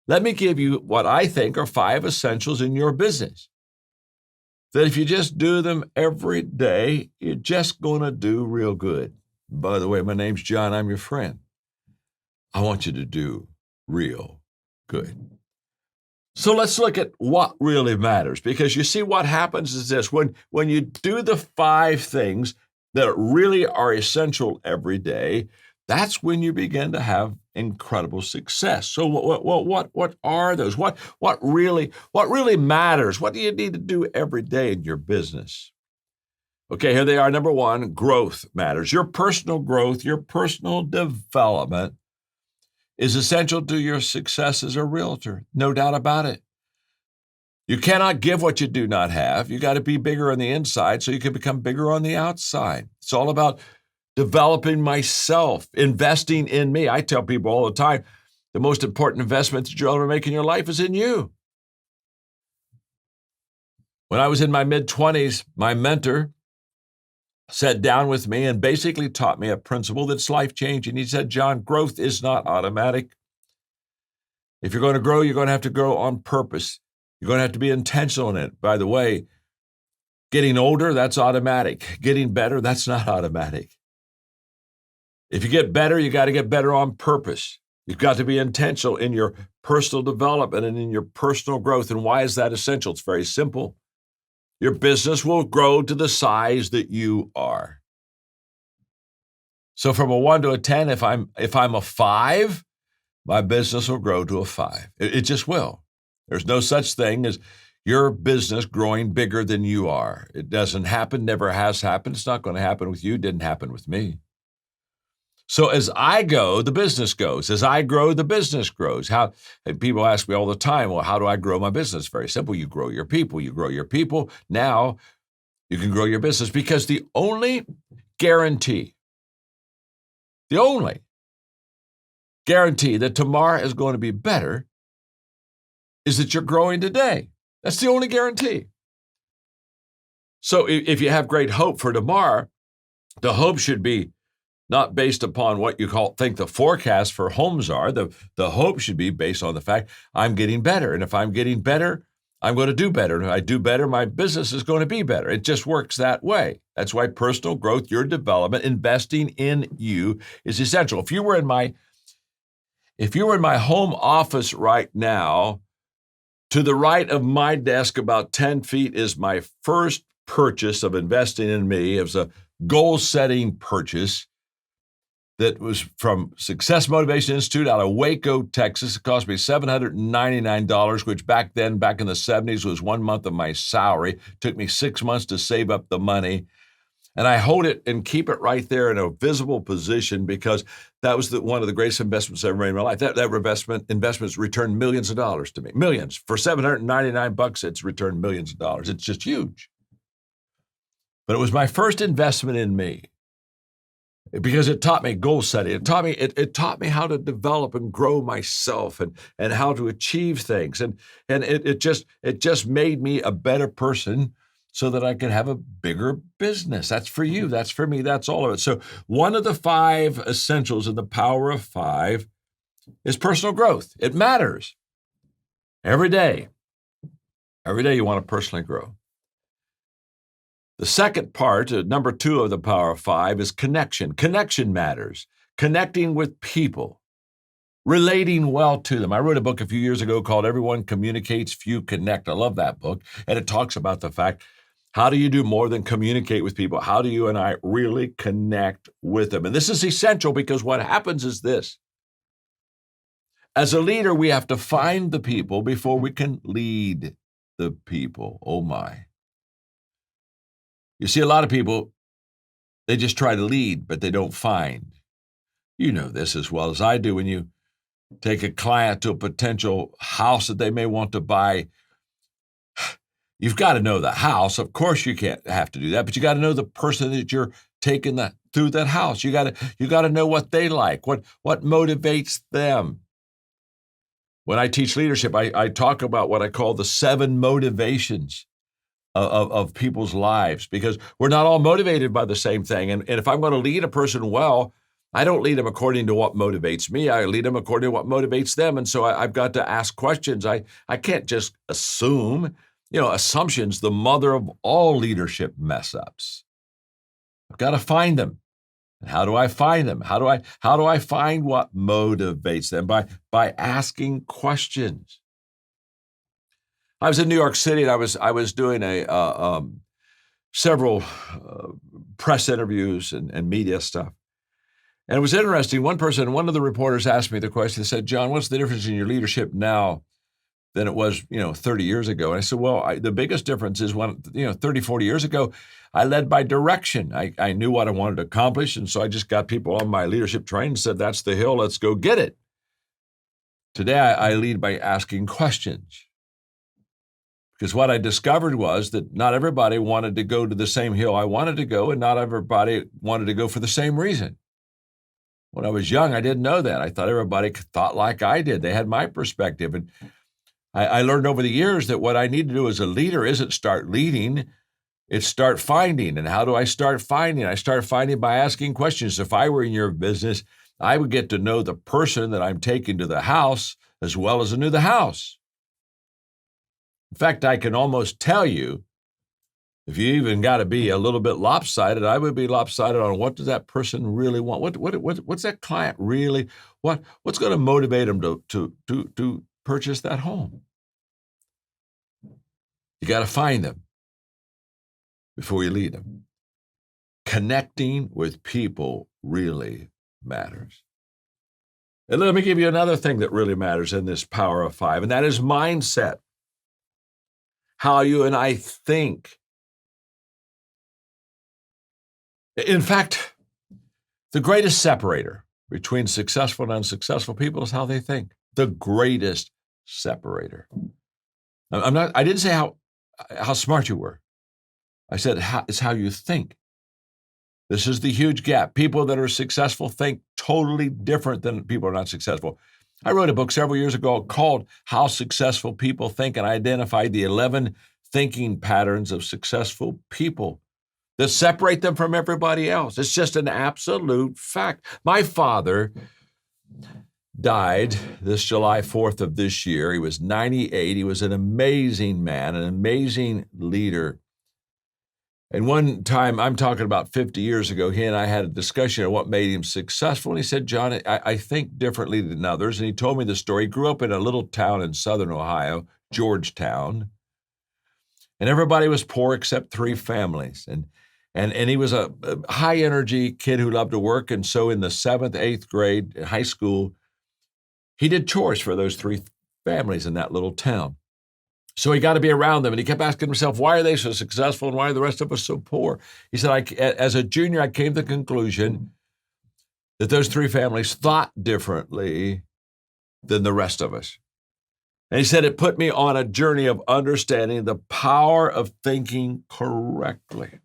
Let me give you what I think are 5 essentials in your business that if you just do them every day, you're just going to do real good. By the way, my name's John. I'm your friend. I want you to do real good. So let's look at what really matters, because you see what happens is this. When you do the 5 things that really are essential every day, that's when you begin to have incredible success. So what are those? What really matters? What do you need to do every day in your business? Okay, here they are. Number 1, growth matters. Your personal growth, your personal development is essential to your success as a realtor. No doubt about it. You cannot give what you do not have. You got to be bigger on the inside so you can become bigger on the outside. It's all about developing myself, investing in me. I tell people all the time, the most important investment that you'll ever make in your life is in you. When I was in my mid-20s, my mentor sat down with me and basically taught me a principle that's life-changing. He said, John, growth is not automatic. If you're going to grow, you're going to have to grow on purpose. You're going to have to be intentional in it. By the way, getting older, that's automatic. Getting better, that's not automatic. If you get better, you got to get better on purpose. You've got to be intentional in your personal development and in your personal growth. And why is that essential? It's very simple. Your business will grow to the size that you are. So from a 1 to a 10, if I'm a 5, my business will grow to a 5. It just will. There's no such thing as your business growing bigger than you are. It doesn't happen, never has happened. It's not going to happen with you. It didn't happen with me. So as I go, the business goes. As I grow, the business grows. People ask me all the time, well, how do I grow my business? Very simple. You grow your people. You grow your people. Now you can grow your business, because the only guarantee that tomorrow is going to be better is that you're growing today. That's the only guarantee. So if you have great hope for tomorrow, the hope should be not based upon what you think the forecast for homes are. The hope should be based on the fact I'm getting better. And if I'm getting better, I'm going to do better. And if I do better, my business is going to be better. It just works that way. That's why personal growth, your development, investing in you is essential. If you were in my home office right now, to the right of my desk, about 10 feet, is my first purchase of investing in me. It was a goal-setting purchase that was from Success Motivation Institute out of Waco, Texas. It cost me $799, which back in the 70s was 1 month of my salary. It took me 6 months to save up the money. And I hold it and keep it right there in a visible position, because that was one of the greatest investments I ever made in my life. That investment's returned millions of dollars to me. Millions. For $799, it's returned millions of dollars. It's just huge. But it was my first investment in me, because it taught me goal setting. It taught me how to develop and grow myself, and how to achieve things. And it just made me a better person, so that I could have a bigger business. That's for you. That's for me. That's all of it. So one of the 5 essentials in the power of 5 is personal growth. It matters. Every day you want to personally grow. The second part, number 2 of the power of 5, is connection. Connection matters. Connecting with people. Relating well to them. I wrote a book a few years ago called Everyone Communicates, Few Connect. I love that book. And it talks about the fact, how do you do more than communicate with people? How do you and I really connect with them? And this is essential, because what happens is this. As a leader, we have to find the people before we can lead the people. Oh my. You see, a lot of people, they just try to lead, but they don't find. You know this as well as I do. When you take a client to a potential house that they may want to buy, you've got to know the house. Of course, you can't have to do that, but you got to know the person that you're taking through that house. You got to know what they like, what motivates them. When I teach leadership, I talk about what I call the 7 motivations of people's lives, because we're not all motivated by the same thing. And if I'm going to lead a person well, I don't lead them according to what motivates me. I lead them according to what motivates them. And so I've got to ask questions. I can't just assume. Assumption's the mother of all leadership mess ups. I've got to find them. And how do I find them? How do I find what motivates them? By asking questions. I was in New York City, and I was doing several press interviews and media stuff. And it was interesting. One of the reporters asked me the question. They said, "John, what's the difference in your leadership now than it was, 30 years ago?" And I said, well, the biggest difference is when, 30, 40 years ago, I led by direction. I knew what I wanted to accomplish. And so I just got people on my leadership train and said, that's the hill, let's go get it. Today, I lead by asking questions. Because what I discovered was that not everybody wanted to go to the same hill I wanted to go, and not everybody wanted to go for the same reason. When I was young, I didn't know that. I thought everybody thought like I did. They had my perspective. And I learned over the years that what I need to do as a leader isn't start leading, it's start finding. And how do I start finding? I start finding by asking questions. If I were in your business, I would get to know the person that I'm taking to the house as well as I knew the house. In fact, I can almost tell you, if you even got to be a little bit lopsided, I would be lopsided on what does that person really want? What's that client really? What's going to motivate them to purchase that home? You got to find them before you lead them. Connecting with people really matters. And let me give you another thing that really matters in this Power of Five, and that is mindset. How you and I think. In fact, the greatest separator between successful and unsuccessful people is how they think. The greatest separator. I didn't say how smart you were. I said it's how you think. This is the huge gap. People that are successful think totally different than people who are not successful. I wrote a book several years ago called How Successful People Think, and I identified the 11 thinking patterns of successful people that separate them from everybody else. It's just an absolute fact. My father died this July 4th of this year. He was 98. He was an amazing man, an amazing leader. And one time, I'm talking about 50 years ago, he and I had a discussion on what made him successful. And he said, John, I think differently than others. And he told me the story. He grew up in a little town in southern Ohio, Georgetown. And everybody was poor except 3 families. And he was a high energy kid who loved to work. And so in the 7th, 8th grade, high school, he did chores for those 3 families in that little town. So he got to be around them. And he kept asking himself, why are they so successful and why are the rest of us so poor? He said, as a junior, I came to the conclusion that those 3 families thought differently than the rest of us. And he said, it put me on a journey of understanding the power of thinking correctly.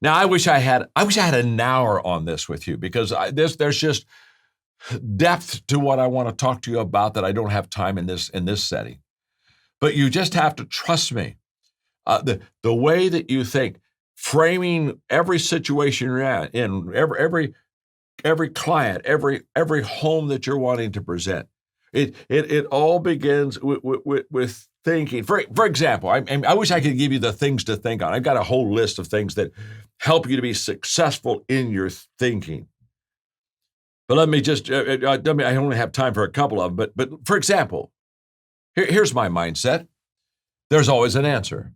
Now, I wish I had an hour on this with you, because there's just depth to what I want to talk to you about that I don't have time in this setting. But you just have to trust me. The way that you think, framing every situation you're in, every client, every home that you're wanting to present, it all begins with thinking. For example, I wish I could give you the things to think on. I've got a whole list of things that help you to be successful in your thinking. But let me just, I only have time for a couple of them. But for example, here's my mindset. There's always an answer.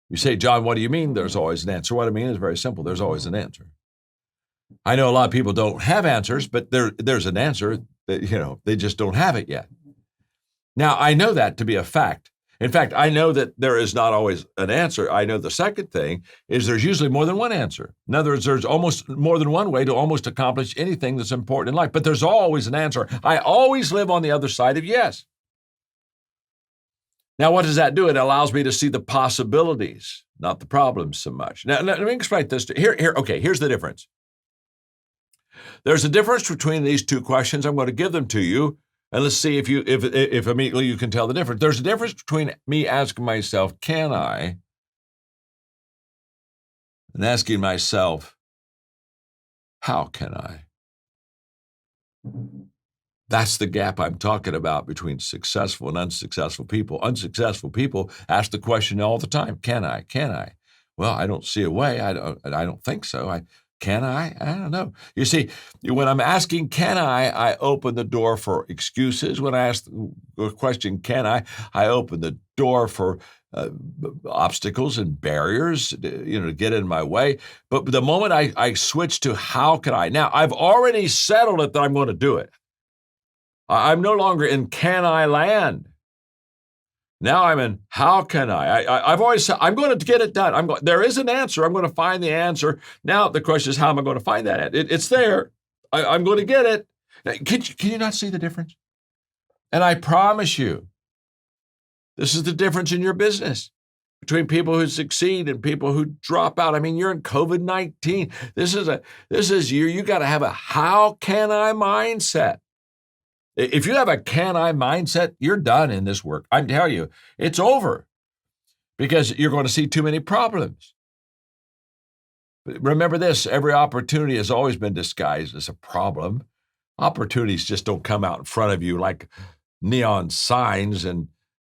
You say, John, what do you mean there's always an answer? What I mean is very simple. There's always an answer. I know a lot of people don't have answers, but there's an answer that, they just don't have it yet. Now, I know that to be a fact. In fact, I know that there is not always an answer. I know the second thing is there's usually more than one answer. In other words, there's almost more than one way to almost accomplish anything that's important in life, but there's always an answer. I always live on the other side of yes. Now, what does that do? It allows me to see the possibilities, not the problems so much. Now, let me explain this. Here's the difference. There's a difference between these 2 questions. I'm going to give them to you, and let's see if immediately you can tell the difference. There's a difference between me asking myself, can I? And asking myself, how can I? That's the gap I'm talking about between successful and unsuccessful people. Unsuccessful people ask the question all the time, can I? Can I? Well, I don't see a way. I don't think so. Can I? I don't know. You see, when I'm asking, can I open the door for excuses. When I ask the question, can I open the door for obstacles and barriers, to get in my way. But the moment I switch to how can I, now I've already settled it that I'm going to do it. I'm no longer in can I land. Now I'm in how can I? I've always said I'm going to get it done. There is an answer. I'm going to find the answer. Now the question is, how am I going to find that? It's there. I'm going to get it. Can you not see the difference? And I promise you, this is the difference in your business between people who succeed and people who drop out. I mean, you're in COVID-19. This is you got to have a how can I mindset. If you have a can I mindset, you're done in this work. I tell you, it's over because you're going to see too many problems. But remember this, every opportunity has always been disguised as a problem. Opportunities just don't come out in front of you like neon signs in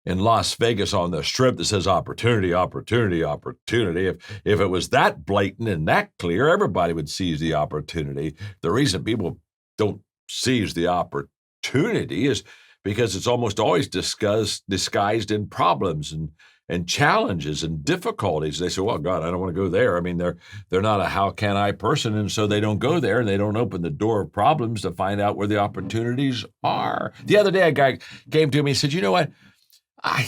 Las Vegas on the strip that says opportunity, opportunity, opportunity. If it was that blatant and that clear, everybody would seize the opportunity. The reason people don't seize the opportunity is because it's almost always disguised in problems and challenges and difficulties. They say, well, God, I don't want to go there. I mean, they're not a how can I person, and so they don't go there, and they don't open the door of problems to find out where the opportunities are. The other day, a guy came to me and said, you know what? I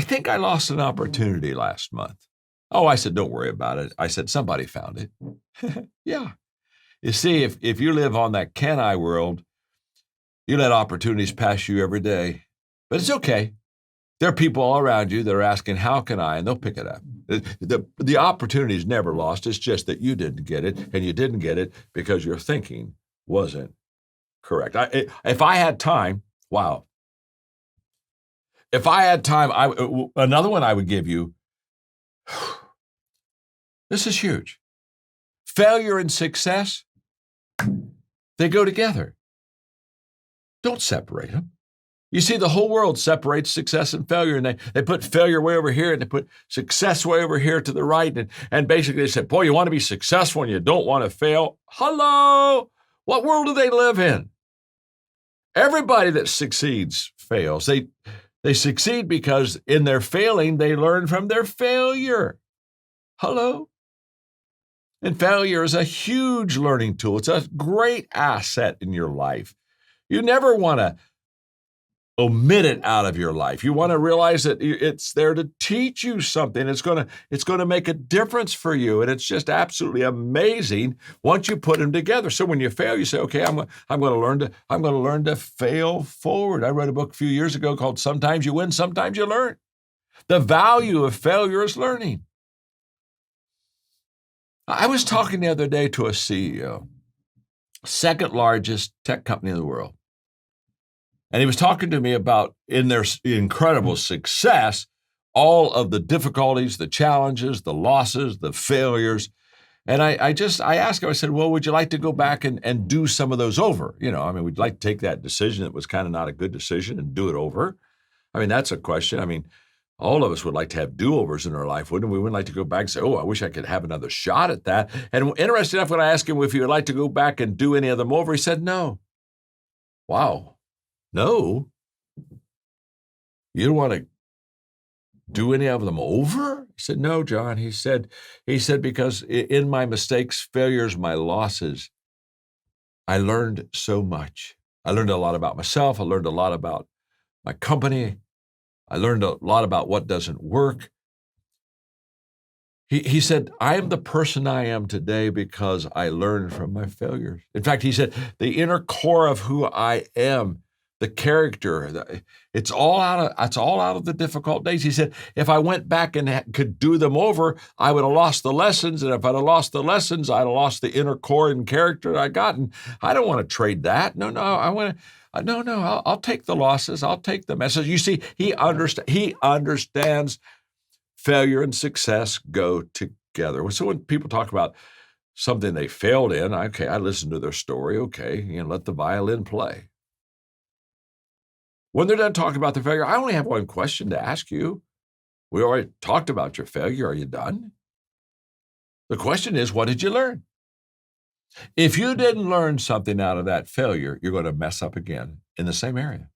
think I lost an opportunity last month. Oh, I said, don't worry about it. I said, somebody found it. Yeah. You see, if you live on that can I world, you let opportunities pass you every day, but it's okay. There are people all around you that are asking, how can I? And they'll pick it up. The opportunity is never lost. It's just that you didn't get it, and you didn't get it because your thinking wasn't correct. If I had time, wow. If I had time, another one I would give you, this is huge. Failure and success, they go together. Don't separate them. You see, the whole world separates success and failure, and they put failure way over here, and they put success way over here to the right, and basically they say, boy, you want to be successful and you don't want to fail? Hello? What world do they live in? Everybody that succeeds fails. They succeed because in their failing, they learn from their failure. Hello? And failure is a huge learning tool. It's a great asset in your life. You never want to omit it out of your life. You want to realize that it's there to teach you something. It's going to make a difference for you, and it's just absolutely amazing once you put them together. So when you fail, you say, "Okay, I'm going to learn to fail forward." I read a book a few years ago called "Sometimes You Win, Sometimes You Learn." The value of failure is learning. I was talking the other day to a CEO, second largest tech company in the world. And he was talking to me about, in their incredible success, all of the difficulties, the challenges, the losses, the failures. And I asked him, I said, well, would you like to go back and do some of those over? We'd like to take that decision that was kind of not a good decision and do it over. That's a question. All of us would like to have do-overs in our life, wouldn't we? We wouldn't like to go back and say, oh, I wish I could have another shot at that. And interesting enough, when I asked him if he would like to go back and do any of them over, he said no. Wow. No? You don't want to do any of them over? He said, no, John. He said, because in my mistakes, failures, my losses, I learned so much. I learned a lot about myself. I learned a lot about my company. I learned a lot about what doesn't work. He said, I am the person I am today because I learned from my failures. In fact, he said, the inner core of who I am, the character, it's all out of the difficult days. He said, if I went back and could do them over, I would have lost the lessons. And if I'd have lost the lessons, I'd have lost the inner core and character that I got. And I don't want to trade that. No, I'll take the losses. I'll take the message. You see, he understands failure and success go together. So when people talk about something they failed in, okay, I listened to their story, okay, let the violin play. When they're done talking about the failure, I only have one question to ask you. We already talked about your failure. Are you done? The question is, what did you learn? If you didn't learn something out of that failure, you're going to mess up again in the same area.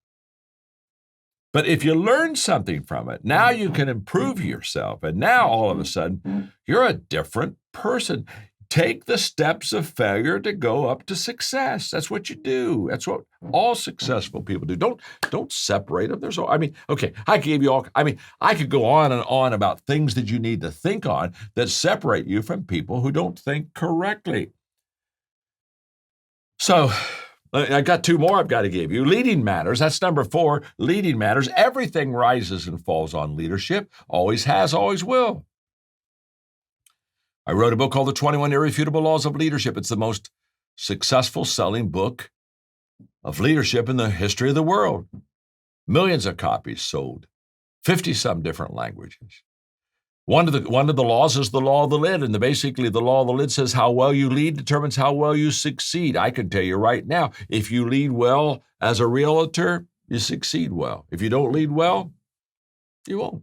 But if you learn something from it, now you can improve yourself. And now all of a sudden, you're a different person. Take the steps of failure to go up to success. That's what you do. That's what all successful people do. Don't separate them. I could go on and on about things that you need to think on that separate you from people who don't think correctly. So I got two more I've got to give you. Leading matters. That's number 4. Leading matters. Everything rises and falls on leadership. Always has, always will. I wrote a book called The 21 Irrefutable Laws of Leadership. It's the most successful selling book of leadership in the history of the world. Millions of copies sold, 50-some different languages. One of the laws is the law of the lid, and basically the law of the lid says how well you lead determines how well you succeed. I can tell you right now, if you lead well as a realtor, you succeed well. If you don't lead well, you won't.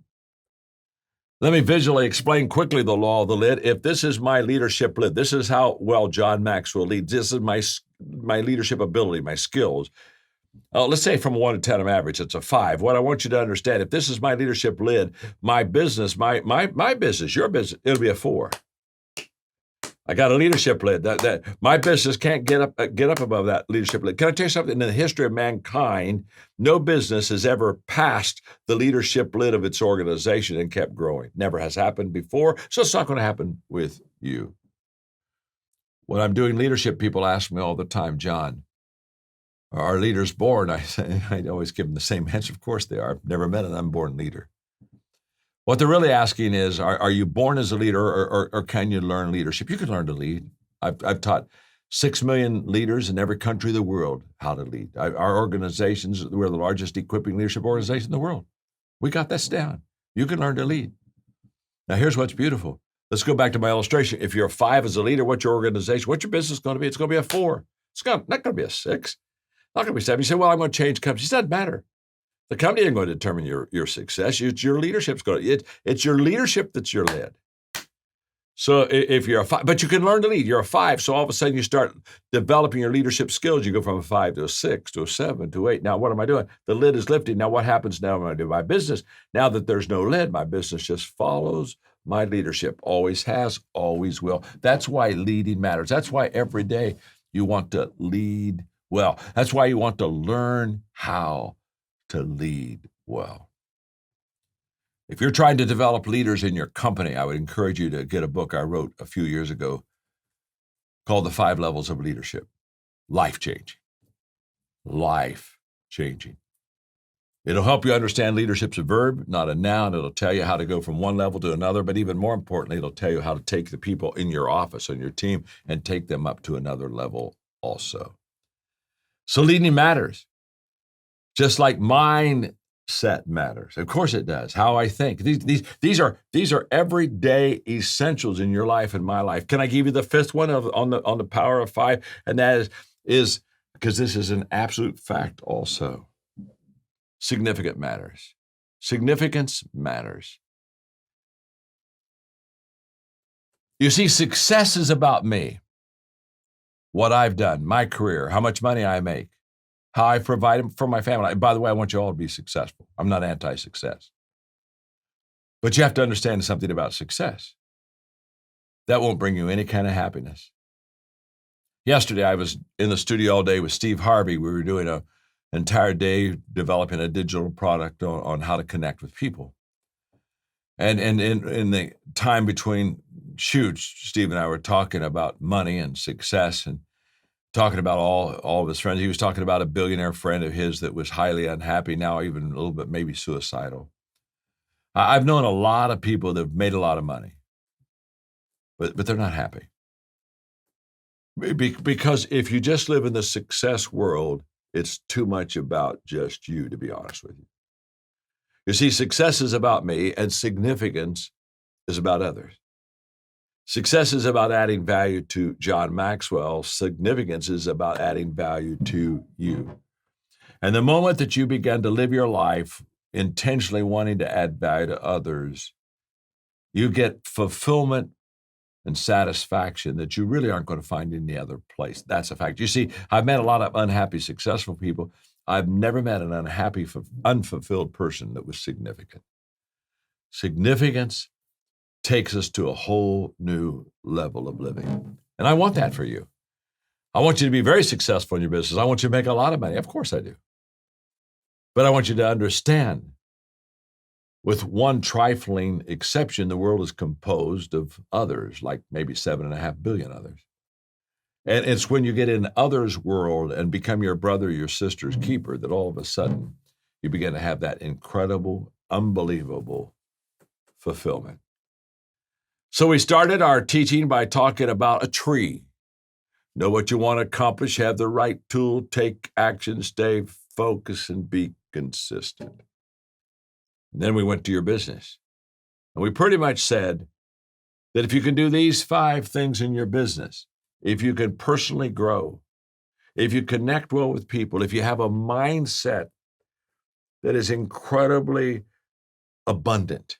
Let me visually explain quickly the law of the lid. If this is my leadership lid, this is how well John Maxwell leads. This is my leadership ability, my skills. Let's say from 1 to 10 of average, it's a 5. What I want you to understand, if this is my leadership lid, my business, my business, your business, it'll be a 4. I got a leadership lid. That my business can't get up above that leadership lid. Can I tell you something? In the history of mankind, no business has ever passed the leadership lid of its organization and kept growing. Never has happened before, so it's not going to happen with you. When I'm doing leadership, people ask me all the time, John, are our leaders born? I always give them the same answer. Of course they are. I've never met an unborn leader. What they're really asking is, are you born as a leader or can you learn leadership? You can learn to lead. I've taught 6 million leaders in every country of the world how to lead. Our organizations, we're the largest equipping leadership organization in the world. We got this down. You can learn to lead. Now, here's what's beautiful. Let's go back to my illustration. If you're a 5 as a leader, what's your organization? What's your business going to be? It's going to be a 4. It's not going to be a 6. Not going to be 7. You say, well, I'm going to change companies. It doesn't matter. The company isn't going to determine your success. It's your leadership's going to. It's your leadership that's your lead. So if you're a 5, but you can learn to lead. You're a 5, so all of a sudden you start developing your leadership skills. You go from a 5 to a 6 to a 7 to 8. Now what am I doing? The lid is lifting. Now what happens now when I do my business? Now that there's no lid, my business just follows my leadership. Always has, always will. That's why leading matters. That's why every day you want to lead well. That's why you want to learn how to lead well. If you're trying to develop leaders in your company, I would encourage you to get a book I wrote a few years ago called The 5 Levels of Leadership. Life-changing. Life-changing. It'll help you understand leadership's a verb, not a noun. It'll tell you how to go from one level to another, but even more importantly, it'll tell you how to take the people in your office, on your team, and take them up to another level also. So leading matters. Just like mindset matters. Of course it does. How I think. These are everyday essentials in your life and my life. Can I give you the 5th one on the power of 5? And that is because this is an absolute fact also. Significant matters. Significance matters. You see, success is about me. What I've done, my career, how much money I make, how I provide for my family. By the way, I want you all to be successful. I'm not anti-success. But you have to understand something about success. That won't bring you any kind of happiness. Yesterday, I was in the studio all day with Steve Harvey. We were doing an entire day developing a digital product on how to connect with people. And in the time between shoots, Steve and I were talking about money and success and talking about all of his friends. He was talking about a billionaire friend of his that was highly unhappy, now even a little bit maybe suicidal. I've known a lot of people that have made a lot of money, but they're not happy. Because if you just live in the success world, it's too much about just you, to be honest with you. You see, success is about me and significance is about others. Success is about adding value to John Maxwell. Significance is about adding value to you. And the moment that you begin to live your life intentionally wanting to add value to others, you get fulfillment and satisfaction that you really aren't going to find in any other place. That's a fact. You see, I've met a lot of unhappy, successful people. I've never met an unhappy, unfulfilled person that was significant. Significance takes us to a whole new level of living. And I want that for you. I want you to be very successful in your business. I want you to make a lot of money. Of course I do. But I want you to understand, with one trifling exception, the world is composed of others, like maybe 7.5 billion others. And it's when you get in others' world and become your brother, your sister's keeper, that all of a sudden you begin to have that incredible, unbelievable fulfillment. So we started our teaching by talking about a tree. Know what you want to accomplish, have the right tool, take action, stay focused, and be consistent. And then we went to your business. And we pretty much said that if you can do these 5 things in your business, if you can personally grow, if you connect well with people, if you have a mindset that is incredibly abundant,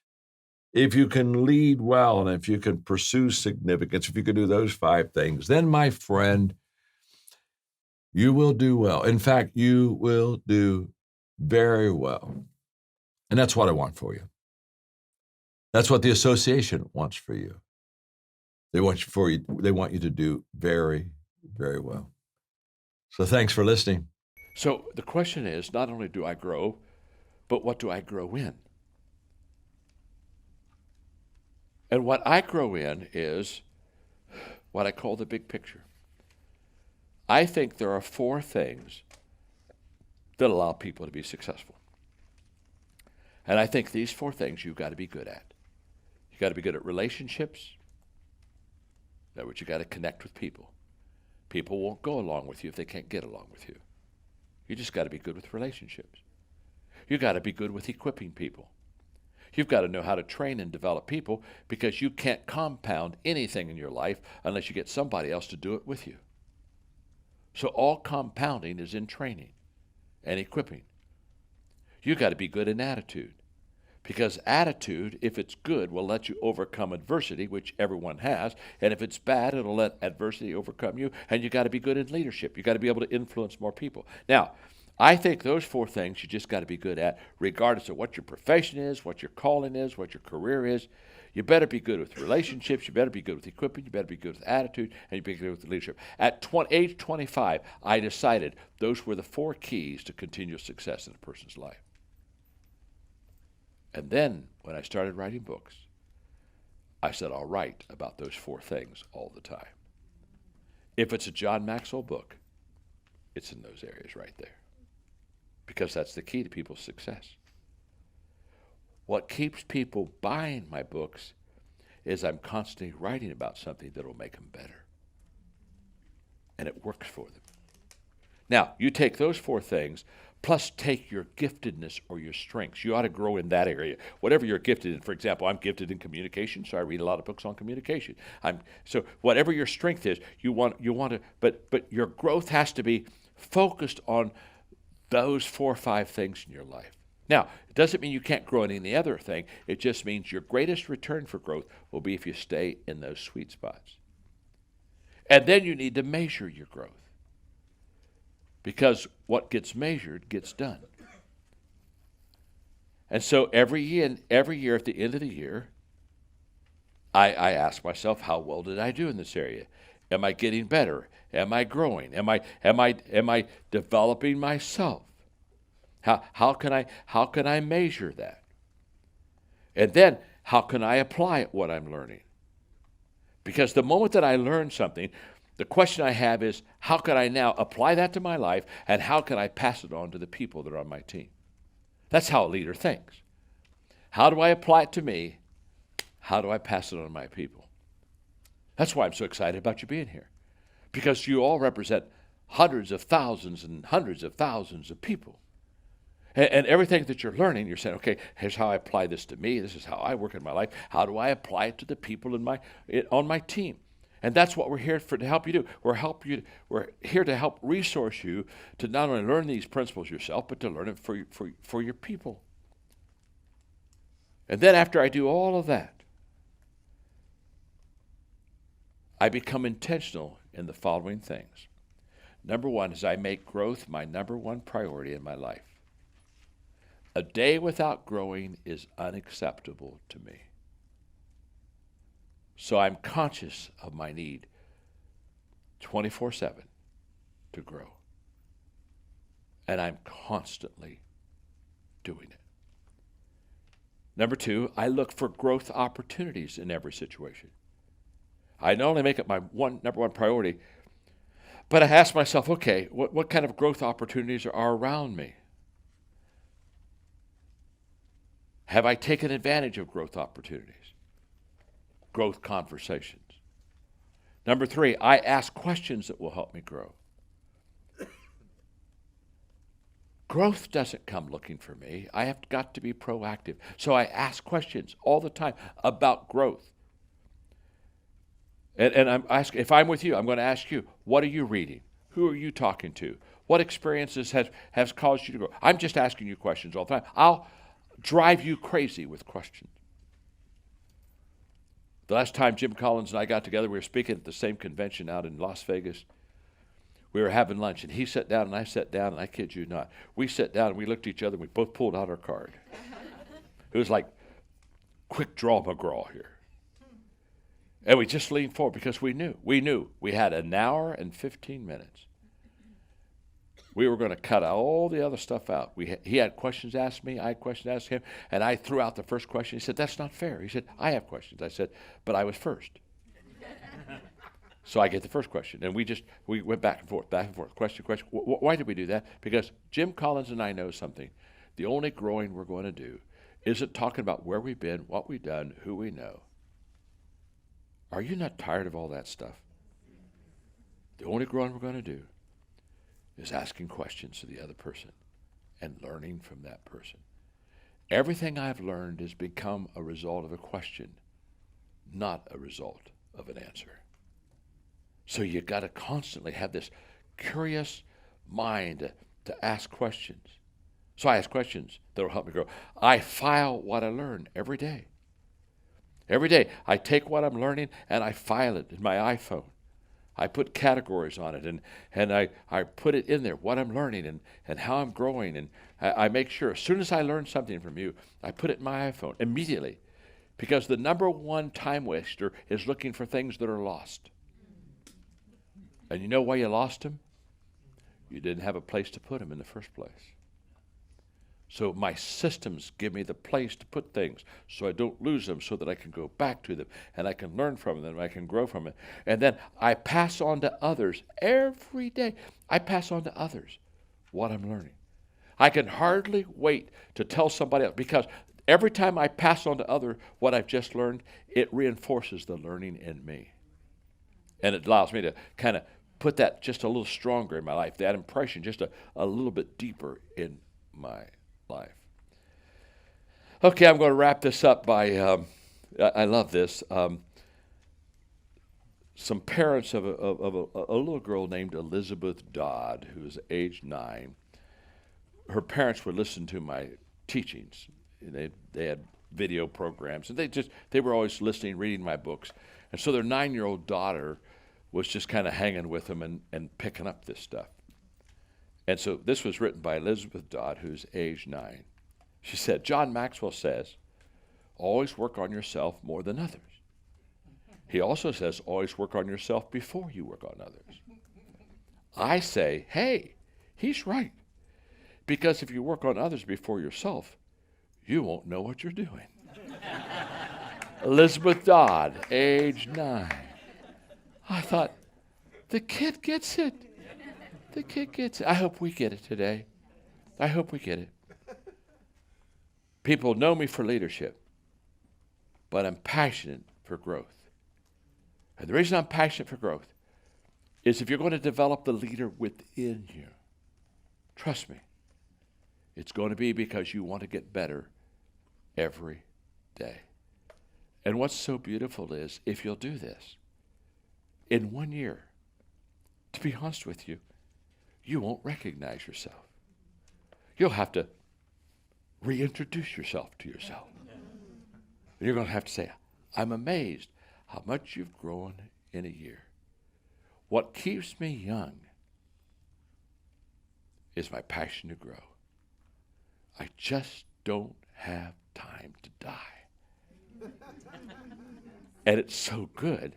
if you can lead well, and if you can pursue significance, if you can do those 5 things, then, my friend, you will do well. In fact, you will do very well. And that's what I want for you. That's what the association wants for you. They want you to do very, very well. So thanks for listening. So the question is, not only do I grow, but what do I grow in? And what I grow in is what I call the big picture. I think there are 4 things that allow people to be successful. And I think these 4 things you've got to be good at. You've got to be good at relationships. In other words, you've got to connect with people. People won't go along with you if they can't get along with you. You just got to be good with relationships. You've got to be good with equipping people. You've got to know how to train and develop people, because you can't compound anything in your life unless you get somebody else to do it with you. So all compounding is in training and equipping. You've got to be good in attitude, because attitude, if it's good, will let you overcome adversity, which everyone has, and if it's bad, it'll let adversity overcome you. And you've got to be good in leadership. You've got to be able to influence more people. Now, I think those 4 things you just got to be good at, regardless of what your profession is, what your calling is, what your career is. You better be good with relationships, you better be good with equipping, you better be good with attitude, and you better be good with leadership. At age 25, I decided those were the 4 keys to continual success in a person's life. And then, when I started writing books, I said I'll write about those 4 things all the time. If it's a John Maxwell book, it's in those areas right there, because that's the key to people's success. What keeps people buying my books is I'm constantly writing about something that will make them better. And it works for them. Now, you take those 4 things, plus take your giftedness or your strengths. You ought to grow in that area. Whatever you're gifted in. For example, I'm gifted in communication, so I read a lot of books on communication. So whatever your strength is, you want to, but your growth has to be focused on those 4 or 5 things in your life. Now, it doesn't mean you can't grow in any other thing. It just means your greatest return for growth will be if you stay in those sweet spots. And then you need to measure your growth, because what gets measured gets done. And so every year at the end of the year, I ask myself, how well did I do in this area? Am I getting better? Am I growing? Am I developing myself? How can I measure that? And then how can I apply what I'm learning? Because the moment that I learn something, the question I have is, how can I now apply that to my life, and how can I pass it on to the people that are on my team? That's how a leader thinks. How do I apply it to me? How do I pass it on to my people? That's why I'm so excited about you being here, because you all represent hundreds of thousands and hundreds of thousands of people. And everything that you're learning, you're saying, okay, here's how I apply this to me. This is how I work in my life. How do I apply it to the people on my team? And that's what we're here to help you do. We're here to help resource you to not only learn these principles yourself, but to learn it for your people. And then after I do all of that, I become intentional in the following things. Number one is I make growth my number one priority in my life. A day without growing is unacceptable to me. So I'm conscious of my need 24/7 to grow. And I'm constantly doing it. Number two, I look for growth opportunities in every situation. I not only make it my number one priority, but I ask myself, okay, what kind of growth opportunities are around me? Have I taken advantage of growth opportunities? Growth conversations. Number three, I ask questions that will help me grow. Growth doesn't come looking for me. I have got to be proactive. So I ask questions all the time about growth. And I'm asking, if I'm with you, I'm going to ask you, what are you reading? Who are you talking to? What experiences has caused you to grow? I'm just asking you questions all the time. I'll drive you crazy with questions. The last time Jim Collins and I got together, we were speaking at the same convention out in Las Vegas. We were having lunch, and he sat down, and I sat down, and I kid you not. We sat down, and we looked at each other, and we both pulled out our card. It was like quick draw McGraw here. And we just leaned forward because we knew we had an hour and 15 minutes. We were going to cut all the other stuff out. He had questions asked me, I had questions asked him, and I threw out the first question. He said, that's not fair. He said, I have questions. I said, but I was first. So I get the first question. And we went back and forth, question. Why did we do that? Because Jim Collins and I know something. The only growing we're going to do isn't talking about where we've been, what we've done, who we know. Are you not tired of all that stuff? The only growing we're going to do is asking questions to the other person and learning from that person. Everything I've learned has become a result of a question, not a result of an answer. So you got to constantly have this curious mind to ask questions. So I ask questions that will help me grow. I file what I learn every day. Every day I take what I'm learning and I file it in my iPhone. I put categories on it and I put it in there, what I'm learning and how I'm growing. And I make sure as soon as I learn something from you, I put it in my iPhone immediately. Because the number one time waster is looking for things that are lost. And you know why you lost them? You didn't have a place to put them in the first place. So my systems give me the place to put things so I don't lose them, so that I can go back to them and I can learn from them and I can grow from it. And then I pass on to others every day. I pass on to others what I'm learning. I can hardly wait to tell somebody else, because every time I pass on to others what I've just learned, it reinforces the learning in me. And it allows me to kind of put that just a little stronger in my life, that impression just a little bit deeper in my life. Okay, I'm going to wrap this up by, I love this. Some parents of a little girl named Elizabeth Dodd, who was age 9. Her parents would listen to my teachings. They had video programs, and they were always listening, reading my books. And so their 9-year-old daughter was just kind of hanging with them and picking up this stuff. And so this was written by Elizabeth Dodd, who's age 9. She said, John Maxwell says, always work on yourself more than others. He also says, always work on yourself before you work on others. I say, hey, he's right. Because if you work on others before yourself, you won't know what you're doing. Elizabeth Dodd, age 9. I thought, the kid gets it. The kid gets it. I hope we get it today. I hope we get it. People know me for leadership, but I'm passionate for growth. And the reason I'm passionate for growth is if you're going to develop the leader within you, trust me, It's going to be because you want to get better every day. And what's so beautiful is if you'll do this, in 1 year, to be honest with you, you won't recognize yourself. You'll have to reintroduce yourself to yourself. And you're going to have to say, I'm amazed how much you've grown in a year. What keeps me young is my passion to grow. I just don't have time to die. And it's so good,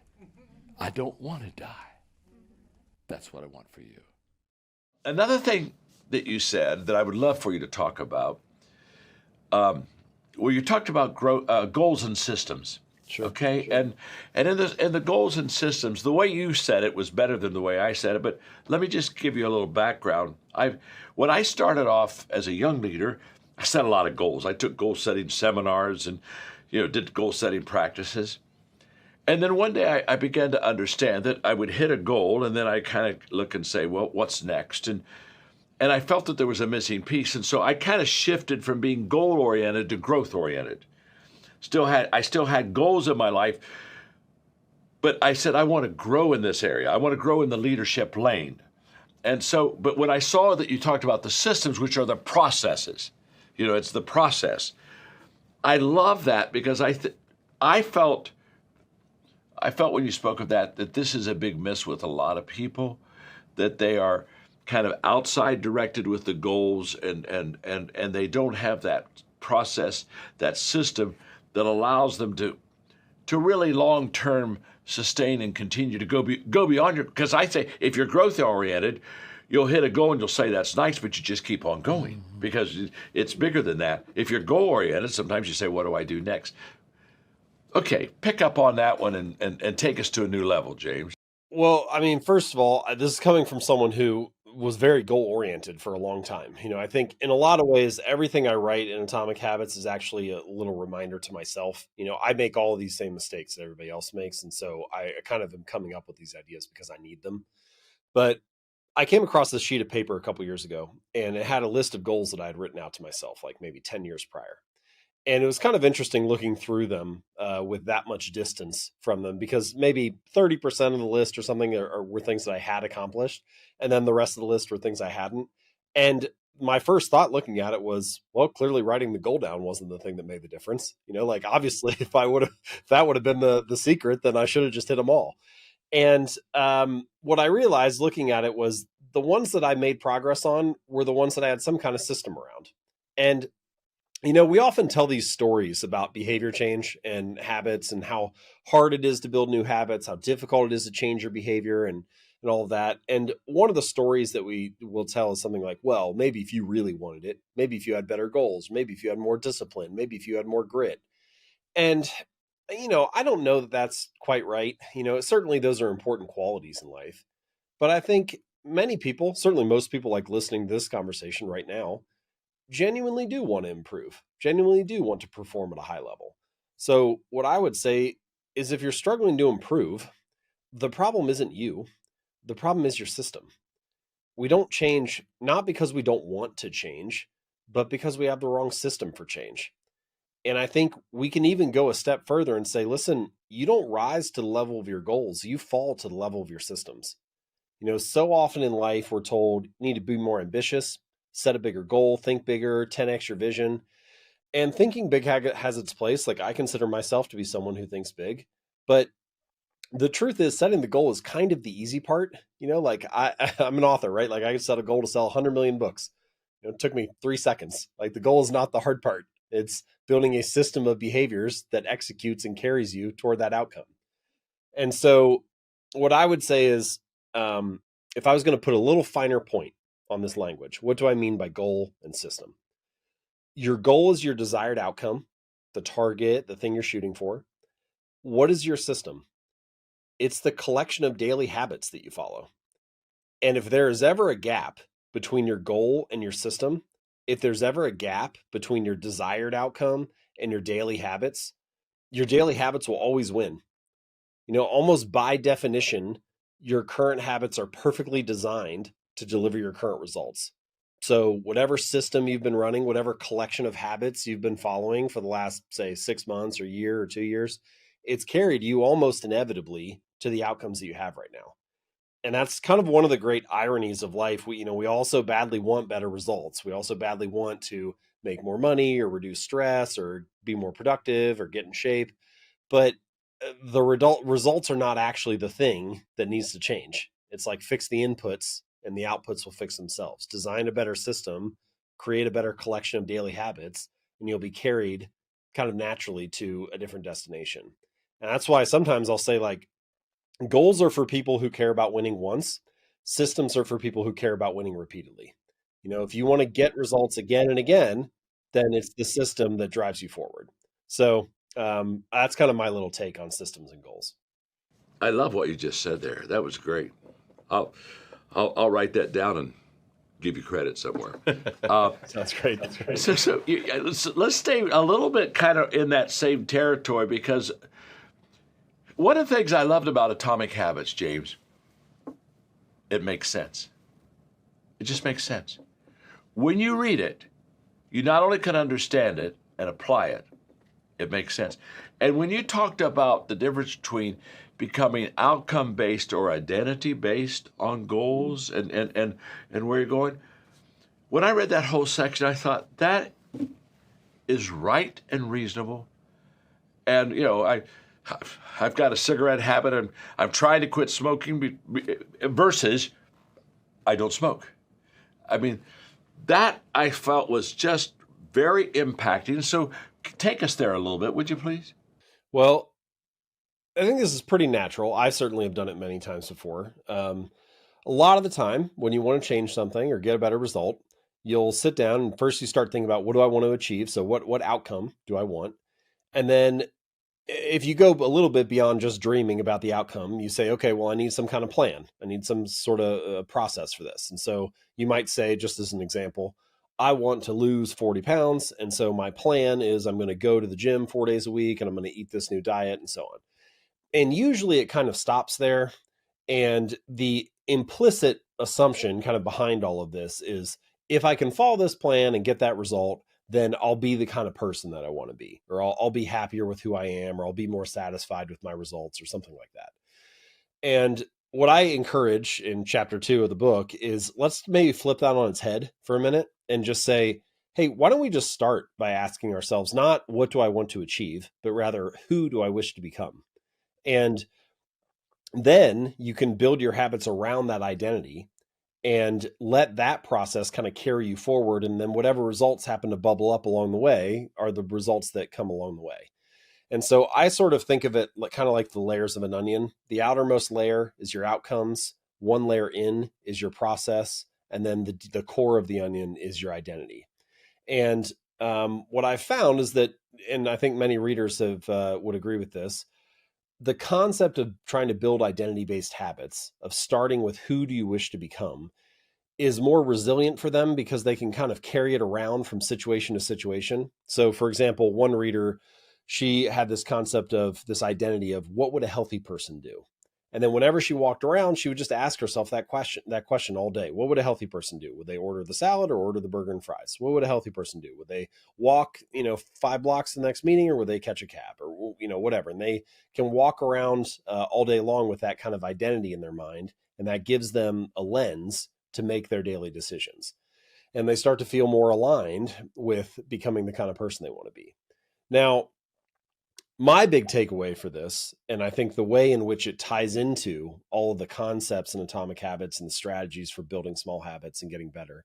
I don't want to die. That's what I want for you. Another thing that you said that I would love for you to talk about, well, you talked about goals and systems. Sure. Okay, Sure. And in the goals and systems, the way you said it was better than the way I said it. But let me just give you a little background. When I started off as a young leader, I set a lot of goals. I took goal setting seminars and did goal setting practices. And then one day I began to understand that I would hit a goal and then I kind of look and say, well, what's next? And I felt that there was a missing piece. And so I kind of shifted from being goal-oriented to growth-oriented. I still had goals in my life, but I said, I want to grow in this area. I want to grow in the leadership lane. And so, but when I saw that you talked about the systems, which are the processes, it's the process. I love that because I felt when you spoke of that this is a big miss with a lot of people, that they are kind of outside directed with the goals and they don't have that process, that system that allows them to really long-term sustain and continue to go beyond because I say if you're growth-oriented, you'll hit a goal and you'll say that's nice, but you just keep on going because it's bigger than that. If you're goal-oriented, sometimes you say, what do I do next? Okay, pick up on that one and take us to a new level, James. Well, I mean, first of all, this is coming from someone who was very goal oriented for a long time. I think in a lot of ways, everything I write in Atomic Habits is actually a little reminder to myself. I make all of these same mistakes that everybody else makes. And so I kind of am coming up with these ideas because I need them. But I came across this sheet of paper a couple years ago, and it had a list of goals that I had written out to myself, like maybe 10 years prior. And it was kind of interesting looking through them with that much distance from them, because maybe 30% of the list or something were things that I had accomplished. And then the rest of the list were things I hadn't. And my first thought looking at it was, well, clearly writing the goal down wasn't the thing that made the difference. Obviously, if that would have been the secret, then I should have just hit them all. And what I realized looking at it was the ones that I made progress on were the ones that I had some kind of system around. And we often tell these stories about behavior change and habits and how hard it is to build new habits, how difficult it is to change your behavior and all of that. And one of the stories that we will tell is something like, well, maybe if you really wanted it, maybe if you had better goals, maybe if you had more discipline, maybe if you had more grit. And, I don't know that that's quite right. Certainly those are important qualities in life. But I think many people, certainly most people like listening to this conversation right now, genuinely do want to improve, genuinely do want to perform at a high level. So what I would say is if you're struggling to improve, the problem isn't you. The problem is your system. We don't change, not because we don't want to change, but because we have the wrong system for change. And I think we can even go a step further and say, listen, you don't rise to the level of your goals. You fall to the level of your systems. So often in life, we're told you need to be more ambitious, set a bigger goal, think bigger, 10x your vision. And thinking big has its place. Like I consider myself to be someone who thinks big, but the truth is setting the goal is kind of the easy part. I'm an author, right? Like I set a goal to sell 100 million books. It took me 3 seconds. Like the goal is not the hard part. It's building a system of behaviors that executes and carries you toward that outcome. And so what I would say is, if I was going to put a little finer point on this language, what do I mean by goal and system? Your goal is your desired outcome, the target, the thing you're shooting for. What is your system? It's the collection of daily habits that you follow. And if there is ever a gap between your goal and your system, if there's ever a gap between your desired outcome and your daily habits will always win. Almost by definition, your current habits are perfectly designed to deliver your current results. So whatever system you've been running, whatever collection of habits you've been following for the last, say, 6 months or year or 2 years, it's carried you almost inevitably to the outcomes that you have right now. And that's kind of one of the great ironies of life. We also badly want better results. We also badly want to make more money or reduce stress or be more productive or get in shape. But the results are not actually the thing that needs to change. It's like fix the inputs and the outputs will fix themselves. Design a better system, create a better collection of daily habits, and you'll be carried kind of naturally to a different destination. And that's why sometimes I'll say, like, goals are for people who care about winning once. Systems are for people who care about winning repeatedly. If you want to get results again and again, then it's the system that drives you forward. So that's kind of my little take on systems and goals. I love what you just said there. That was great. I'll write that down and give you credit somewhere. That's great. That's great. So let's stay a little bit kind of in that same territory, because one of the things I loved about Atomic Habits, James, it makes sense. It just makes sense. When you read it, you not only can understand it and apply it, it makes sense. And when you talked about the difference between becoming outcome-based or identity-based on goals and where you're going, when I read that whole section, I thought that is right and reasonable. And, I've got a cigarette habit and I'm trying to quit smoking versus I don't smoke. I mean, that I felt was just very impacting. So take us there a little bit, would you please? Well, I think this is pretty natural. I certainly have done it many times before. A lot of the time when you want to change something or get a better result, you'll sit down and first you start thinking about, what do I want to achieve? So what outcome do I want? And then if you go a little bit beyond just dreaming about the outcome, you say, okay, well, I need some kind of plan. I need some sort of process for this. And so you might say, just as an example, I want to lose 40 pounds. And so my plan is I'm going to go to the gym 4 days a week and I'm going to eat this new diet and so on. And usually it kind of stops there. And the implicit assumption kind of behind all of this is, if I can follow this plan and get that result, then I'll be the kind of person that I want to be, or I'll be happier with who I am, or I'll be more satisfied with my results or something like that. And what I encourage in chapter 2 of the book is, let's maybe flip that on its head for a minute and just say, hey, why don't we just start by asking ourselves, not what do I want to achieve, but rather who do I wish to become? And then you can build your habits around that identity and let that process kind of carry you forward. And then whatever results happen to bubble up along the way are the results that come along the way. And so I sort of think of it kind of like the layers of an onion. The outermost layer is your outcomes. One layer in is your process. And then the core of the onion is your identity. And what I've found is that, and I think many readers would agree with this, the concept of trying to build identity-based habits, of starting with who do you wish to become, is more resilient for them because they can kind of carry it around from situation to situation. So for example, one reader, she had this concept of this identity of, what would a healthy person do? And then whenever she walked around, she would just ask herself that question all day. What would a healthy person do? Would they order the salad or order the burger and fries? What would a healthy person do? Would they walk, 5 blocks to the next meeting, or would they catch a cab, or, whatever? And they can walk around all day long with that kind of identity in their mind. And that gives them a lens to make their daily decisions. And they start to feel more aligned with becoming the kind of person they want to be. Now, my big takeaway for this, and I think the way in which it ties into all of the concepts and Atomic Habits and the strategies for building small habits and getting better,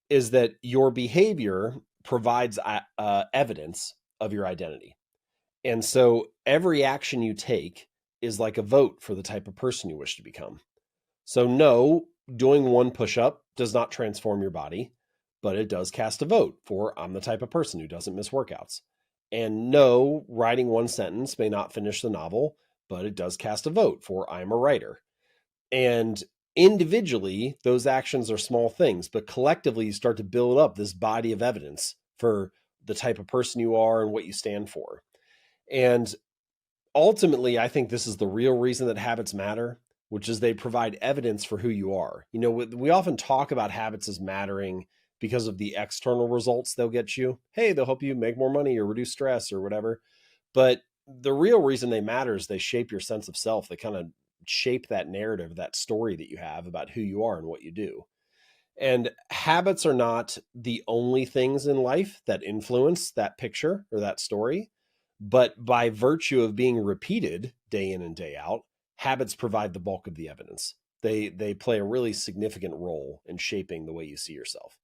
is that your behavior provides evidence of your identity. And so every action you take is like a vote for the type of person you wish to become. So no, doing one push-up does not transform your body, but it does cast a vote for, I'm the type of person who doesn't miss workouts. And no, writing one sentence may not finish the novel, but it does cast a vote for, I'm a writer. And individually, those actions are small things, but collectively you start to build up this body of evidence for the type of person you are and what you stand for. And ultimately, I think this is the real reason that habits matter, which is they provide evidence for who you are. You know, we often talk about habits as mattering because of the external results they'll get you. Hey, they'll help you make more money or reduce stress or whatever. But the real reason they matter is they shape your sense of self. They kind of shape that narrative, that story that you have about who you are and what you do. And habits are not the only things in life that influence that picture or that story. But by virtue of being repeated day in and day out, habits provide the bulk of the evidence. They play a really significant role in shaping the way you see yourself.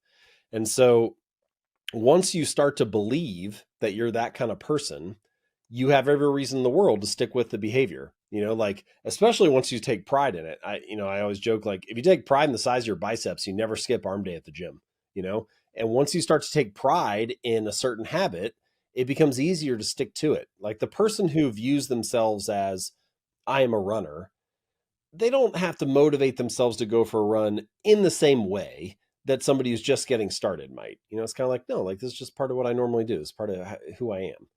And so once you start to believe that you're that kind of person, you have every reason in the world to stick with the behavior. You know, like, especially once you take pride in it. I always joke, like, if you take pride in the size of your biceps, you never skip arm day at the gym, you know? And once you start to take pride in a certain habit, it becomes easier to stick to it. Like the person who views themselves as, I am a runner, they don't have to motivate themselves to go for a run in the same way that somebody who's just getting started might. You know, it's kind of like, no, like this is just part of what I normally do. It's part of who I am.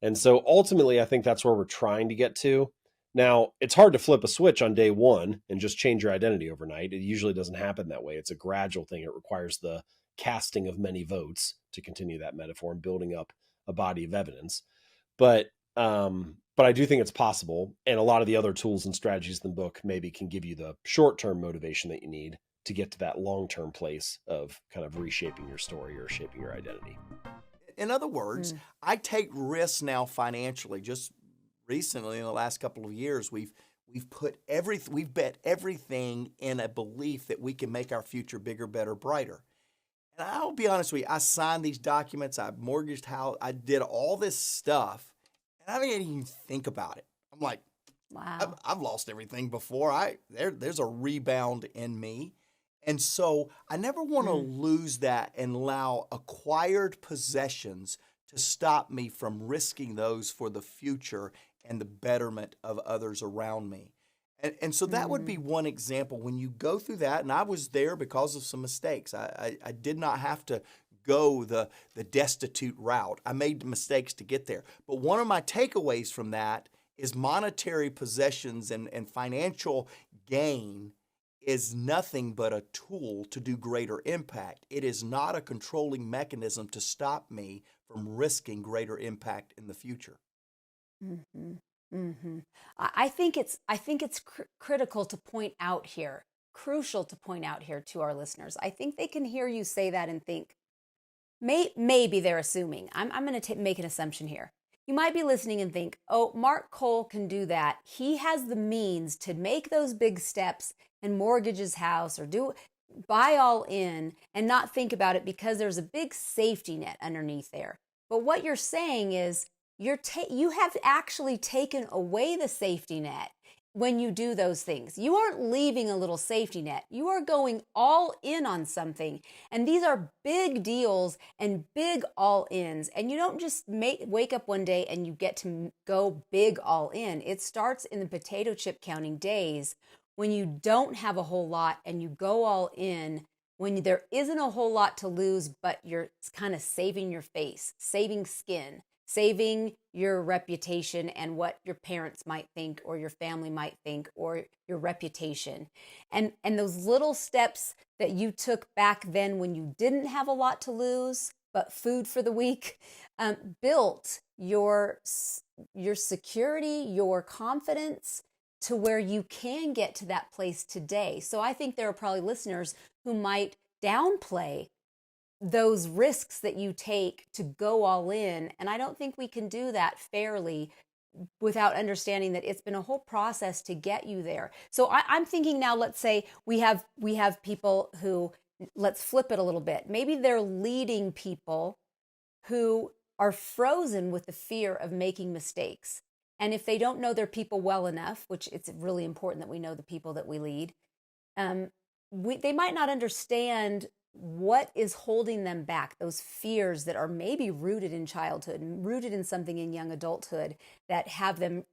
And so ultimately, I think that's where we're trying to get to. Now, it's hard to flip a switch on day one and just change your identity overnight. It usually doesn't happen that way. It's a gradual thing. It requires the casting of many votes, to continue that metaphor, and building up a body of evidence. But I do think it's possible. And a lot of the other tools and strategies in the book maybe can give you the short-term motivation that you need to get to that long-term place of kind of reshaping your story or shaping your identity. In other words, I take risks now financially. Just recently, in the last couple of years, we've bet everything in a belief that we can make our future bigger, better, brighter. And I'll be honest with you, I signed these documents, I mortgaged house, I did all this stuff, and I didn't even think about it. I'm like, wow, I've lost everything before. There's a rebound in me. And so I never want to lose that and allow acquired possessions to stop me from risking those for the future and the betterment of others around me. And so that would be one example. When you go through that, and I was there because of some mistakes. I did not have to go the destitute route. I made mistakes to get there. But one of my takeaways from that is monetary possessions and financial gain is nothing but a tool to do greater impact. It is not a controlling mechanism to stop me from risking greater impact in the future. Mm-hmm. Mm-hmm. I think it's critical to point out here, crucial to point out here to our listeners. I think they can hear you say that and think, maybe they're assuming. I'm going to make an assumption here. You might be listening and think, oh, Mark Cole can do that. He has the means to make those big steps and mortgage his house or buy all in and not think about it because there's a big safety net underneath there. But what you're saying is you have actually taken away the safety net when you do those things. You aren't leaving a little safety net. You are going all in on something. And these are big deals and big all-ins. And you don't just wake up one day and you get to go big all in. It starts in the potato chip counting days when you don't have a whole lot and you go all in, when there isn't a whole lot to lose, but you're kind of saving your face, saving skin, saving your reputation and what your parents might think or your family might think or your reputation. And those little steps that you took back then when you didn't have a lot to lose, but food for the week, built your security, your confidence to where you can get to that place today. So I think there are probably listeners who might downplay those risks that you take to go all in. And I don't think we can do that fairly without understanding that it's been a whole process to get you there. So I'm thinking now, let's say we have people who, let's flip it a little bit. Maybe they're leading people who are frozen with the fear of making mistakes. And if they don't know their people well enough, which it's really important that we know the people that we lead, they might not understand what is holding them back, those fears that are maybe rooted in childhood and rooted in something in young adulthood that have them,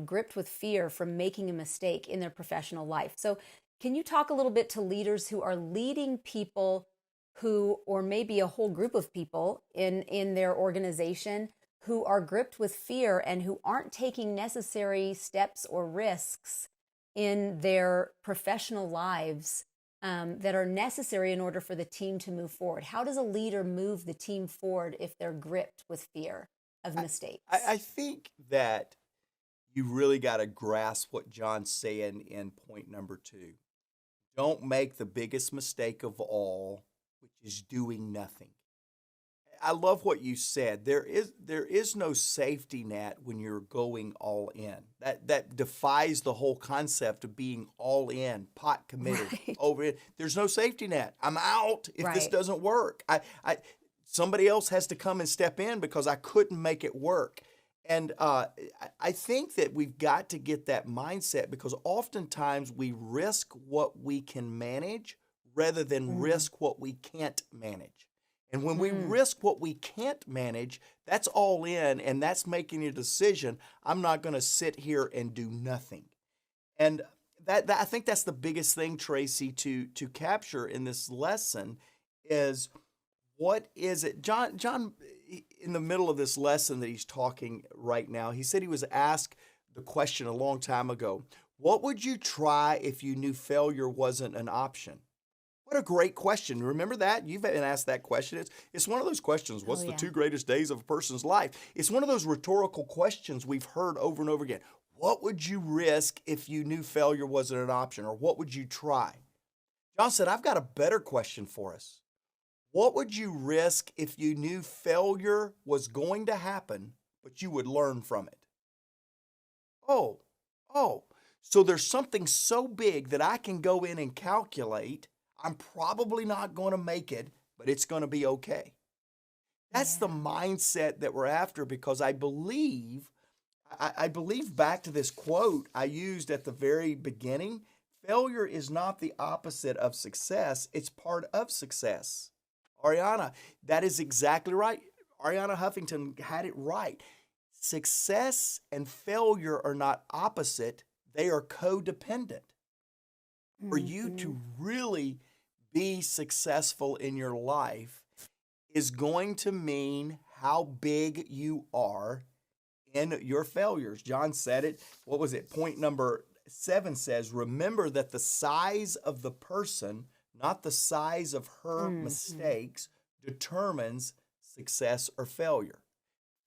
gripped with fear from making a mistake in their professional life. So can you talk a little bit to leaders who are leading people who, or maybe a whole group of people in their organization who are gripped with fear and who aren't taking necessary steps or risks in their professional lives that are necessary in order for the team to move forward? How does a leader move the team forward if they're gripped with fear of mistakes? I think that you really got to grasp what John's saying in point number 2. Don't make the biggest mistake of all, which is doing nothing. I love what you said. There is no safety net when you're going all in. That defies the whole concept of being all in, pot committed, Right. over it. There's no safety net. I'm out if this Right. doesn't work. Somebody else has to come and step in because I couldn't make it work. And I think that we've got to get that mindset, because oftentimes we risk what we can manage rather than risk what we can't manage. And when we risk what we can't manage, that's all in, and that's making a decision. I'm not going to sit here and do nothing. And that I think that's the biggest thing, Tracy, to capture in this lesson is, what is it? John, in the middle of this lesson that he's talking right now, he said he was asked the question a long time ago, what would you try if you knew failure wasn't an option? What a great question. Remember that? You've been asked that question. It's one of those questions. What's the 2 greatest days of a person's life? It's one of those rhetorical questions we've heard over and over again. What would you risk if you knew failure wasn't an option? Or what would you try? John said, I've got a better question for us. What would you risk if you knew failure was going to happen, but you would learn from it? Oh, so there's something so big that I can go in and calculate. I'm probably not going to make it, but it's going to be okay. That's the mindset that we're after, because I believe back to this quote I used at the very beginning, failure is not the opposite of success, it's part of success. Ariana, that is exactly right. Ariana Huffington had it right. Success and failure are not opposite, they are codependent. For you to really be successful in your life is going to mean how big you are in your failures. John said it. What was it? Point number 7 says, remember that the size of the person, not the size of her mistakes, determines success or failure.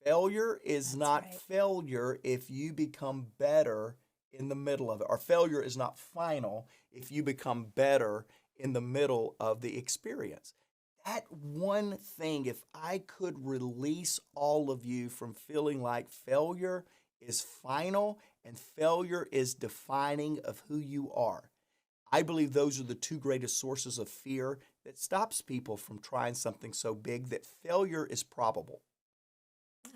Failure is not failure if you become better in the middle of it. Or failure is not final if you become better in the middle of the experience. That one thing, if I could release all of you from feeling like failure is final and failure is defining of who you are, I believe those are the 2 greatest sources of fear that stops people from trying something so big, that failure is probable.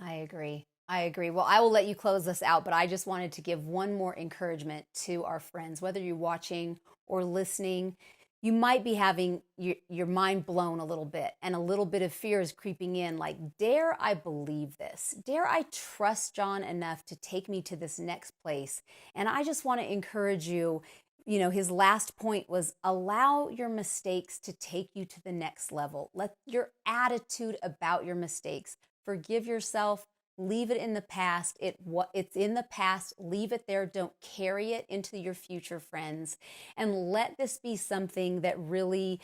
I agree. Well, I will let you close this out, but I just wanted to give one more encouragement to our friends. Whether you're watching or listening, you might be having your mind blown a little bit, and a little bit of fear is creeping in. Like, dare I believe this? Dare I trust John enough to take me to this next place? And I just want to encourage you. His last point was, allow your mistakes to take you to the next level. Let your attitude about your mistakes, forgive yourself, leave it in the past. It's in the past. Leave it there. Don't carry it into your future, friends. And let this be something that really,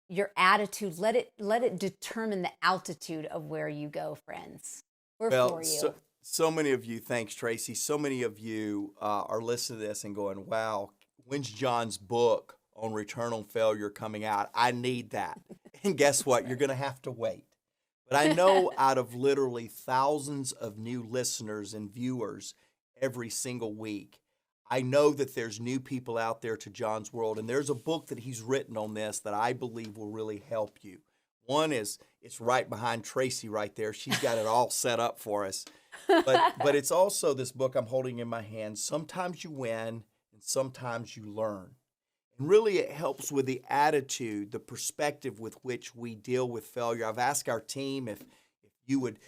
your attitude, let it determine the altitude of where you go, friends. We're for you. So many of you, thanks, Tracy. So many of you are listening to this and going, wow, when's John's book on return on failure coming out? I need that. And guess what? You're going to have to wait. But I know out of literally thousands of new listeners and viewers every single week, I know that there's new people out there to John's world. And there's a book that he's written on this that I believe will really help you. One is, it's right behind Tracy right there. She's got it all set up for us. But it's also this book I'm holding in my hand. Sometimes you win and sometimes you learn. And really it helps with the attitude, the perspective with which we deal with failure. I've asked our team if you would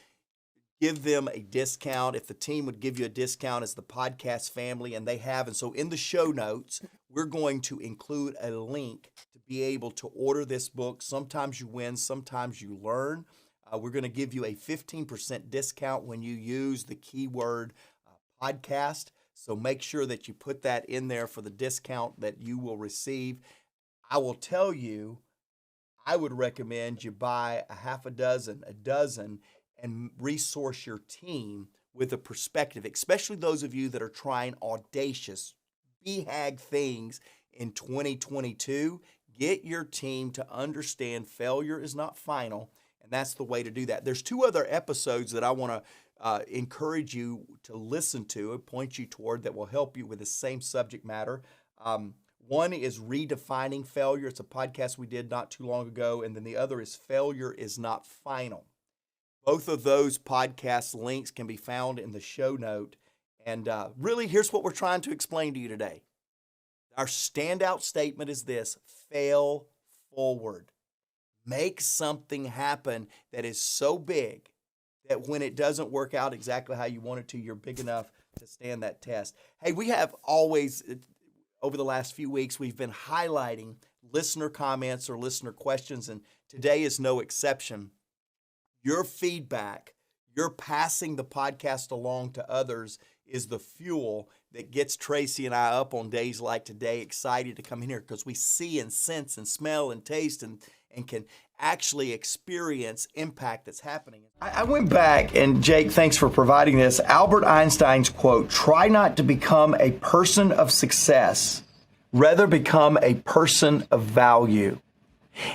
give them a discount, if the team would give you a discount as the podcast family, and they have. And so in the show notes, we're going to include a link to be able to order this book. Sometimes you win, sometimes you learn. We're going to give you a 15% discount when you use the keyword podcast. So make sure that you put that in there for the discount that you will receive. I will tell you, I would recommend you buy a half a dozen, and resource your team with a perspective, especially those of you that are trying audacious, BHAG things in 2022. Get your team to understand failure is not final, and that's the way to do that. There's 2 other episodes that I want to encourage you to listen to and point you toward that will help you with the same subject matter. One is Redefining Failure. It's a podcast we did not too long ago. And then the other is Failure is Not Final. Both of those podcast links can be found in the show note. And really, here's what we're trying to explain to you today. Our standout statement is this: fail forward. Make something happen that is so big that when it doesn't work out exactly how you want it to, you're big enough to stand that test. Hey, we have always, over the last few weeks, we've been highlighting listener comments or listener questions, and today is no exception. Your feedback, your passing the podcast along to others is the fuel that gets Tracy and I up on days like today, excited to come in here because we see and sense and smell and taste and can actually experience impact that's happening. I went back, and Jake, thanks for providing this. Albert Einstein's quote, "Try not to become a person of success, rather become a person of value."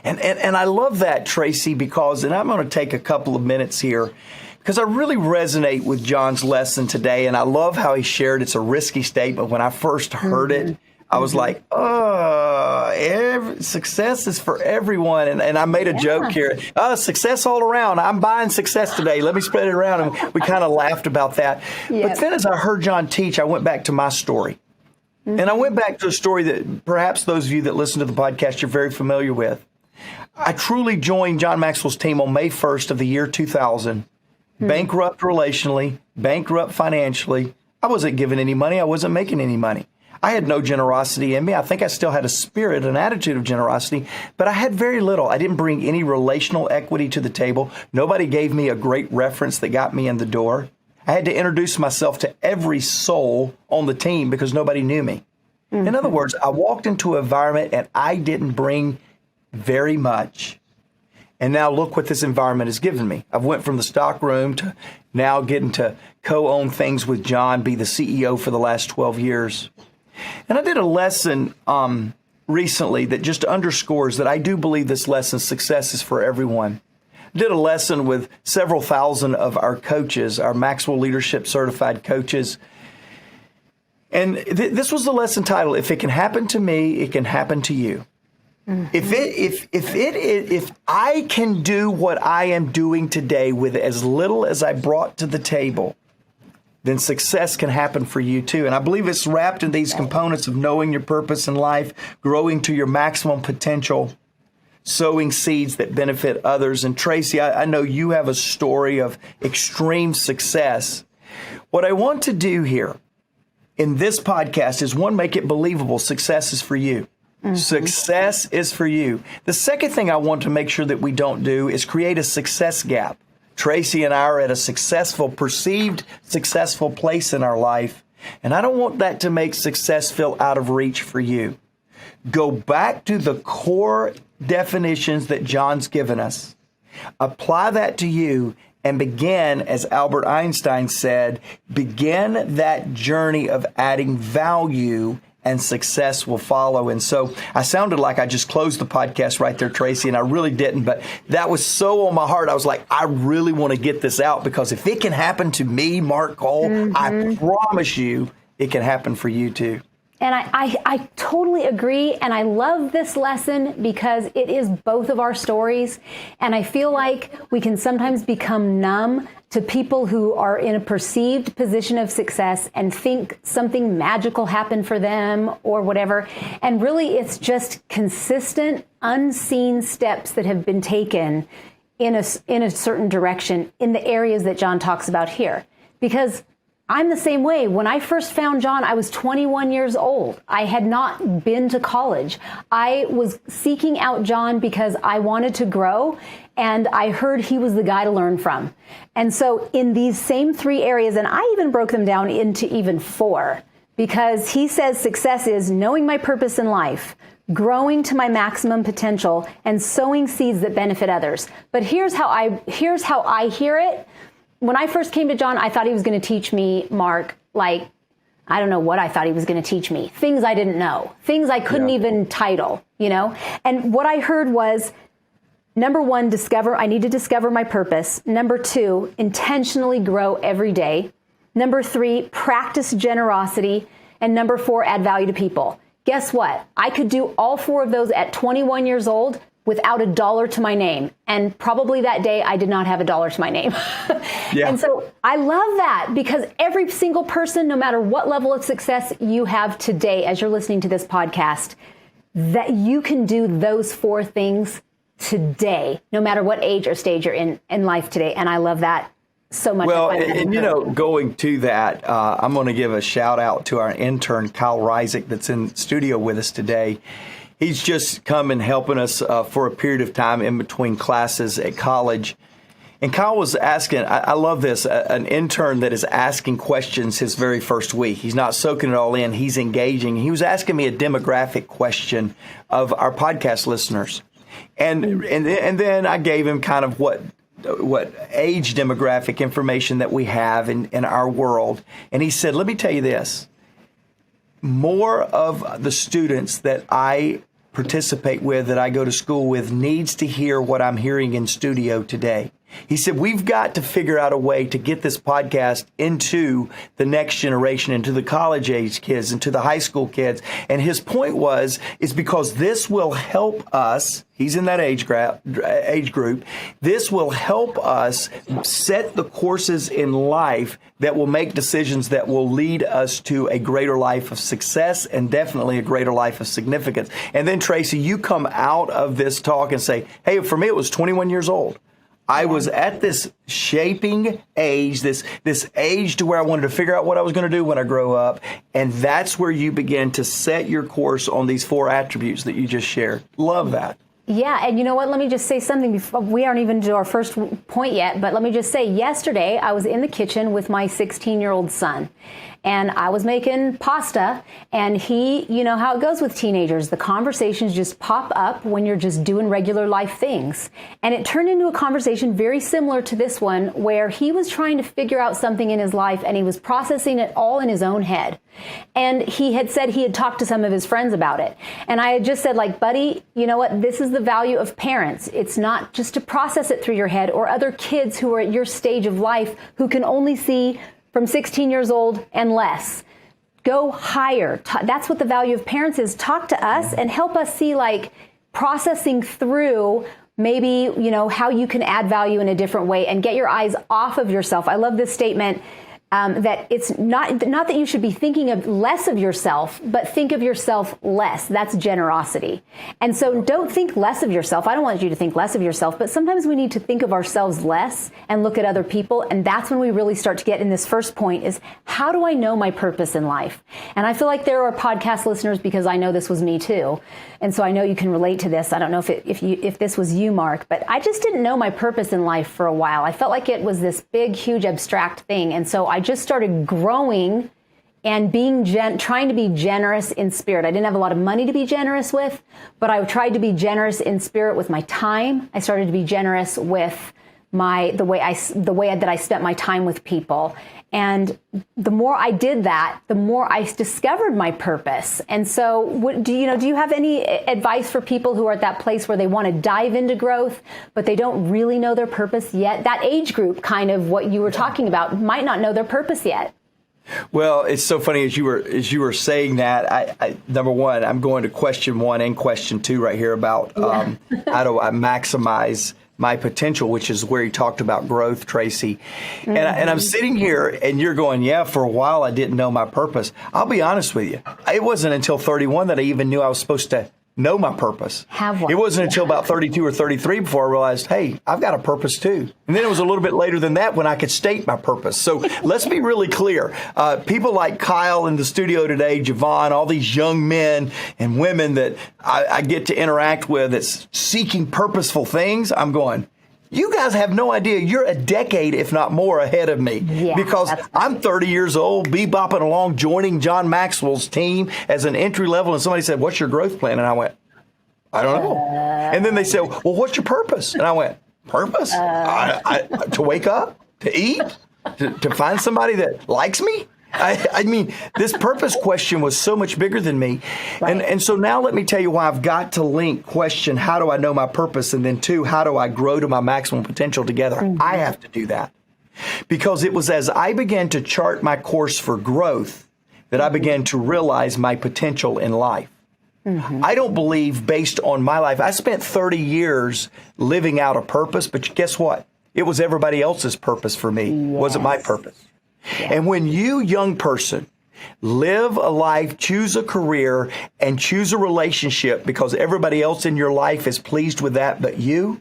And I love that, Tracy, because, and I'm going to take a couple of minutes here, because I really resonate with John's lesson today, and I love how he shared it's a risky statement. When I first heard it, I was like, success is for everyone. And I made a joke here. Success all around. I'm buying success today. Let me spread it around. And we kind of laughed about that. Yep. But then as I heard John teach, I went back to my story. And I went back to a story that perhaps those of you that listen to the podcast, you're very familiar with. I truly joined John Maxwell's team on May 1st of the year 2000. Bankrupt relationally, bankrupt financially. I wasn't giving any money. I wasn't making any money. I had no generosity in me. I think I still had a spirit, an attitude of generosity, but I had very little. I didn't bring any relational equity to the table. Nobody gave me a great reference that got me in the door. I had to introduce myself to every soul on the team because nobody knew me. In other words, I walked into an environment and I didn't bring very much. And now look what this environment has given me. I've went from the stock room to now getting to co-own things with John, be the CEO for the last 12 years. And I did a lesson recently that just underscores that I do believe this lesson, success is for everyone. I did a lesson with several thousand of our coaches, our Maxwell Leadership Certified coaches. And this was the lesson title, "If it can happen to me, it can happen to you." If I can do what I am doing today with as little as I brought to the table, then success can happen for you too. And I believe it's wrapped in these components of knowing your purpose in life, growing to your maximum potential, sowing seeds that benefit others. And Tracy, I know you have a story of extreme success. What I want to do here in this podcast is, one, make it believable. Success is for you. Success is for you. The second thing I want to make sure that we don't do is create a success gap. Tracy and I are at a perceived successful place in our life, and I don't want that to make success feel out of reach for you. Go back to the core definitions that John's given us. Apply that to you and begin, as Albert Einstein said, begin that journey of adding value, and success will follow. And so I sounded like I just closed the podcast right there, Tracy, and I really didn't. But that was so on my heart. I was like, I really want to get this out, because if it can happen to me, Mark Cole, I promise you it can happen for you too. And I totally agree. And I love this lesson because it is both of our stories. And I feel like we can sometimes become numb to people who are in a perceived position of success and think something magical happened for them or whatever. And really, it's just consistent, unseen steps that have been taken in a certain direction in the areas that John talks about here. Because I'm the same way. When I first found John, I was 21 years old. I had not been to college. I was seeking out John because I wanted to grow, and I heard he was the guy to learn from. And so in these same 3 areas, and I even broke them down into even 4, because he says success is knowing my purpose in life, growing to my maximum potential, and sowing seeds that benefit others. But here's how I hear it. When I first came to John, I thought he was going to teach me, Mark, like, I don't know what I thought he was going to teach me. Things I didn't know, things I couldn't even title, you know? And what I heard was, number one, I need to discover my purpose. Number two, intentionally grow every day. Number three, practice generosity. And number four, add value to people. Guess what? I could do all four of those at 21 years old without a dollar to my name. And probably that day I did not have a dollar to my name. Yeah. And so I love that, because every single person, no matter what level of success you have today, as you're listening to this podcast, that you can do those four things today, no matter what age or stage you're in life today. And I love that so much. Well, and you know, going to that, I'm going to give a shout out to our intern, Kyle Reisig, that's in studio with us today. He's just come and helping us for a period of time in between classes at college. And Kyle was asking, I love this, an intern that is asking questions his very first week. He's not soaking it all in. He's engaging. He was asking me a demographic question of our podcast listeners. And then I gave him kind of what age demographic information that we have in our world. And he said, let me tell you this. More of the students that I participate with, that I go to school with, needs to hear what I'm hearing in studio today. He said, we've got to figure out a way to get this podcast into the next generation, into the college age kids, into the high school kids. And his point is because this will help us, he's in that age group, this will help us set the courses in life that will make decisions that will lead us to a greater life of success and definitely a greater life of significance. And then, Tracy, you come out of this talk and say, hey, for me, it was 21 years old. I was at this shaping age, this age to where I wanted to figure out what I was going to do when I grow up. And that's where you begin to set your course on these four attributes that you just shared. Love that. Yeah, and you know what? Let me just say something before we aren't even to our first point yet, but let me just say, yesterday I was in the kitchen with my 16-year-old son, and I was making pasta, and you know how it goes with teenagers. The conversations just pop up when you're just doing regular life things. And it turned into a conversation very similar to this one, where he was trying to figure out something in his life, and he was processing it all in his own head. And he had said he had talked to some of his friends about it. And I had just said, like, buddy, you know what? This is the value of parents. It's not just to process it through your head, or other kids who are at your stage of life who can only see from 16 years old and less. Go higher. That's what the value of parents is. Talk to us and help us see, like, processing through maybe, you know, how you can add value in a different way and get your eyes off of yourself. I love this statement. That it's not that you should be thinking of less of yourself, but think of yourself less. That's generosity. And so don't think less of yourself. I don't want you to think less of yourself, but sometimes we need to think of ourselves less and look at other people. And that's when we really start to get in this first point is, how do I know my purpose in life? And I feel like there are podcast listeners, because I know this was me too. And so I know you can relate to this. I don't know if this was you, Mark, but I just didn't know my purpose in life for a while. I felt like it was this big, huge, abstract thing. And so I just started growing and trying to be generous in spirit. I didn't have a lot of money to be generous with, but I tried to be generous in spirit with my time. I started to be generous with the way that I spent my time with people. And the more I did that, the more I discovered my purpose. And so do you have any advice for people who are at that place where they want to dive into growth, but they don't really know their purpose yet? That age group, kind of what you were talking about, might not know their purpose yet. Well, it's so funny as you were saying that. I number one, I'm going to question 1 and question 2 right here about how do I maximize my potential, which is where you talked about growth, Tracy. And I'm sitting here and you're going, yeah, for a while I didn't know my purpose. I'll be honest with you. It wasn't until 31 that I even knew I was supposed to know my purpose. Have one. It wasn't until about 32 or 33 before I realized, hey, I've got a purpose too. And then it was a little bit later than that when I could state my purpose. So let's be really clear. People like Kyle in the studio today, Javon, all these young men and women that I get to interact with that's seeking purposeful things, I'm going, You guys have no idea. You're a decade, if not more, ahead of me. Yeah, because I'm 30 years old, bebopping along, joining John Maxwell's team as an entry level. And somebody said, what's your growth plan? And I went, I don't know. And then they said, well, what's your purpose? And I went, purpose? To wake up, to eat, to find somebody that likes me? I mean, this purpose question was so much bigger than me. Right. And so now let me tell you why I've got to link question, how do I know my purpose? And then 2, how do I grow to my maximum potential together? Mm-hmm. I have to do that. Because it was as I began to chart my course for growth that I began to realize my potential in life. Mm-hmm. I don't believe, based on my life, I spent 30 years living out a purpose, but guess what? It was everybody else's purpose for me. Yes. It wasn't my purpose. Yeah. And when you, young person, live a life, choose a career, and choose a relationship because everybody else in your life is pleased with that but you're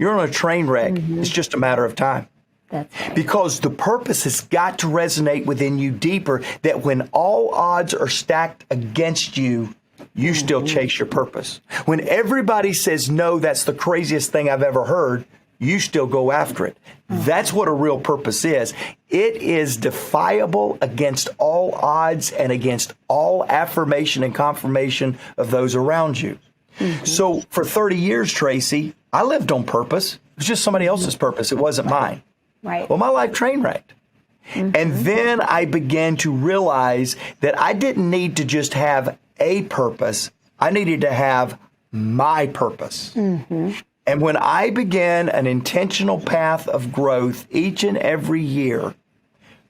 on a train wreck. Mm-hmm. It's just a matter of time. That's right. Because the purpose has got to resonate within you deeper, that when all odds are stacked against you, you still chase your purpose. When everybody says, no, that's the craziest thing I've ever heard, you still go after it. That's what a real purpose is. It is defiable against all odds and against all affirmation and confirmation of those around you. Mm-hmm. So for 30 years, Tracy, I lived on purpose. It was just somebody else's purpose. It wasn't mine. Right. Well, my life train wrecked. Mm-hmm. And then I began to realize that I didn't need to just have a purpose. I needed to have my purpose. Mm-hmm. And when I began an intentional path of growth each and every year,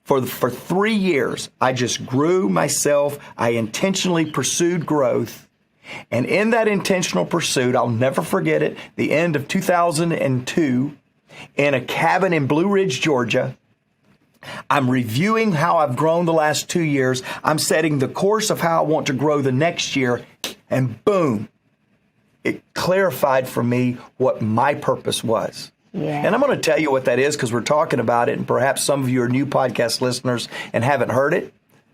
for 3 years, I just grew myself. I intentionally pursued growth. And in that intentional pursuit, I'll never forget it, the end of 2002, in a cabin in Blue Ridge, Georgia, I'm reviewing how I've grown the last 2 years. I'm setting the course of how I want to grow the next year. And boom, it clarified for me what my purpose was. Yeah. And I'm going to tell you what that is because we're talking about it. And perhaps some of you are new podcast listeners and haven't heard it.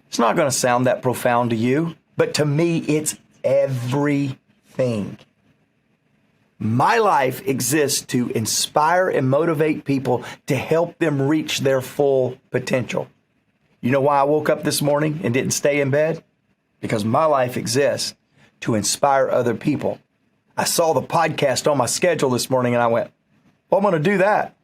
It's not going to sound that profound to you. But to me, it's everything. My life exists to inspire and motivate people to help them reach their full potential. You know why I woke up this morning and didn't stay in bed? Because my life exists to inspire other people. I saw the podcast on my schedule this morning and I went, well, I'm going to do that.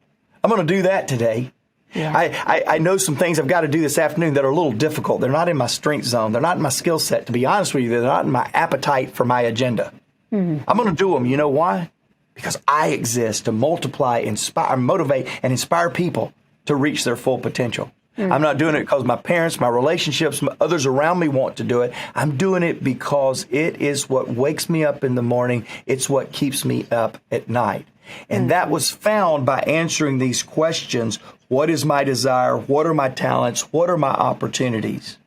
I'm going to do that today. Yeah. I know some things I've got to do this afternoon that are a little difficult. They're not in my strength zone. They're not in my skill set. To be honest with you, they're not in my appetite for my agenda. Mm-hmm. I'm going to do them. You know why? Because I exist to multiply, inspire, motivate, and inspire people to reach their full potential. Mm-hmm. I'm not doing it because my parents, my relationships, others around me want to do it. I'm doing it because it is what wakes me up in the morning. It's what keeps me up at night. And that was found by answering these questions. What is my desire? What are my talents? What are my opportunities?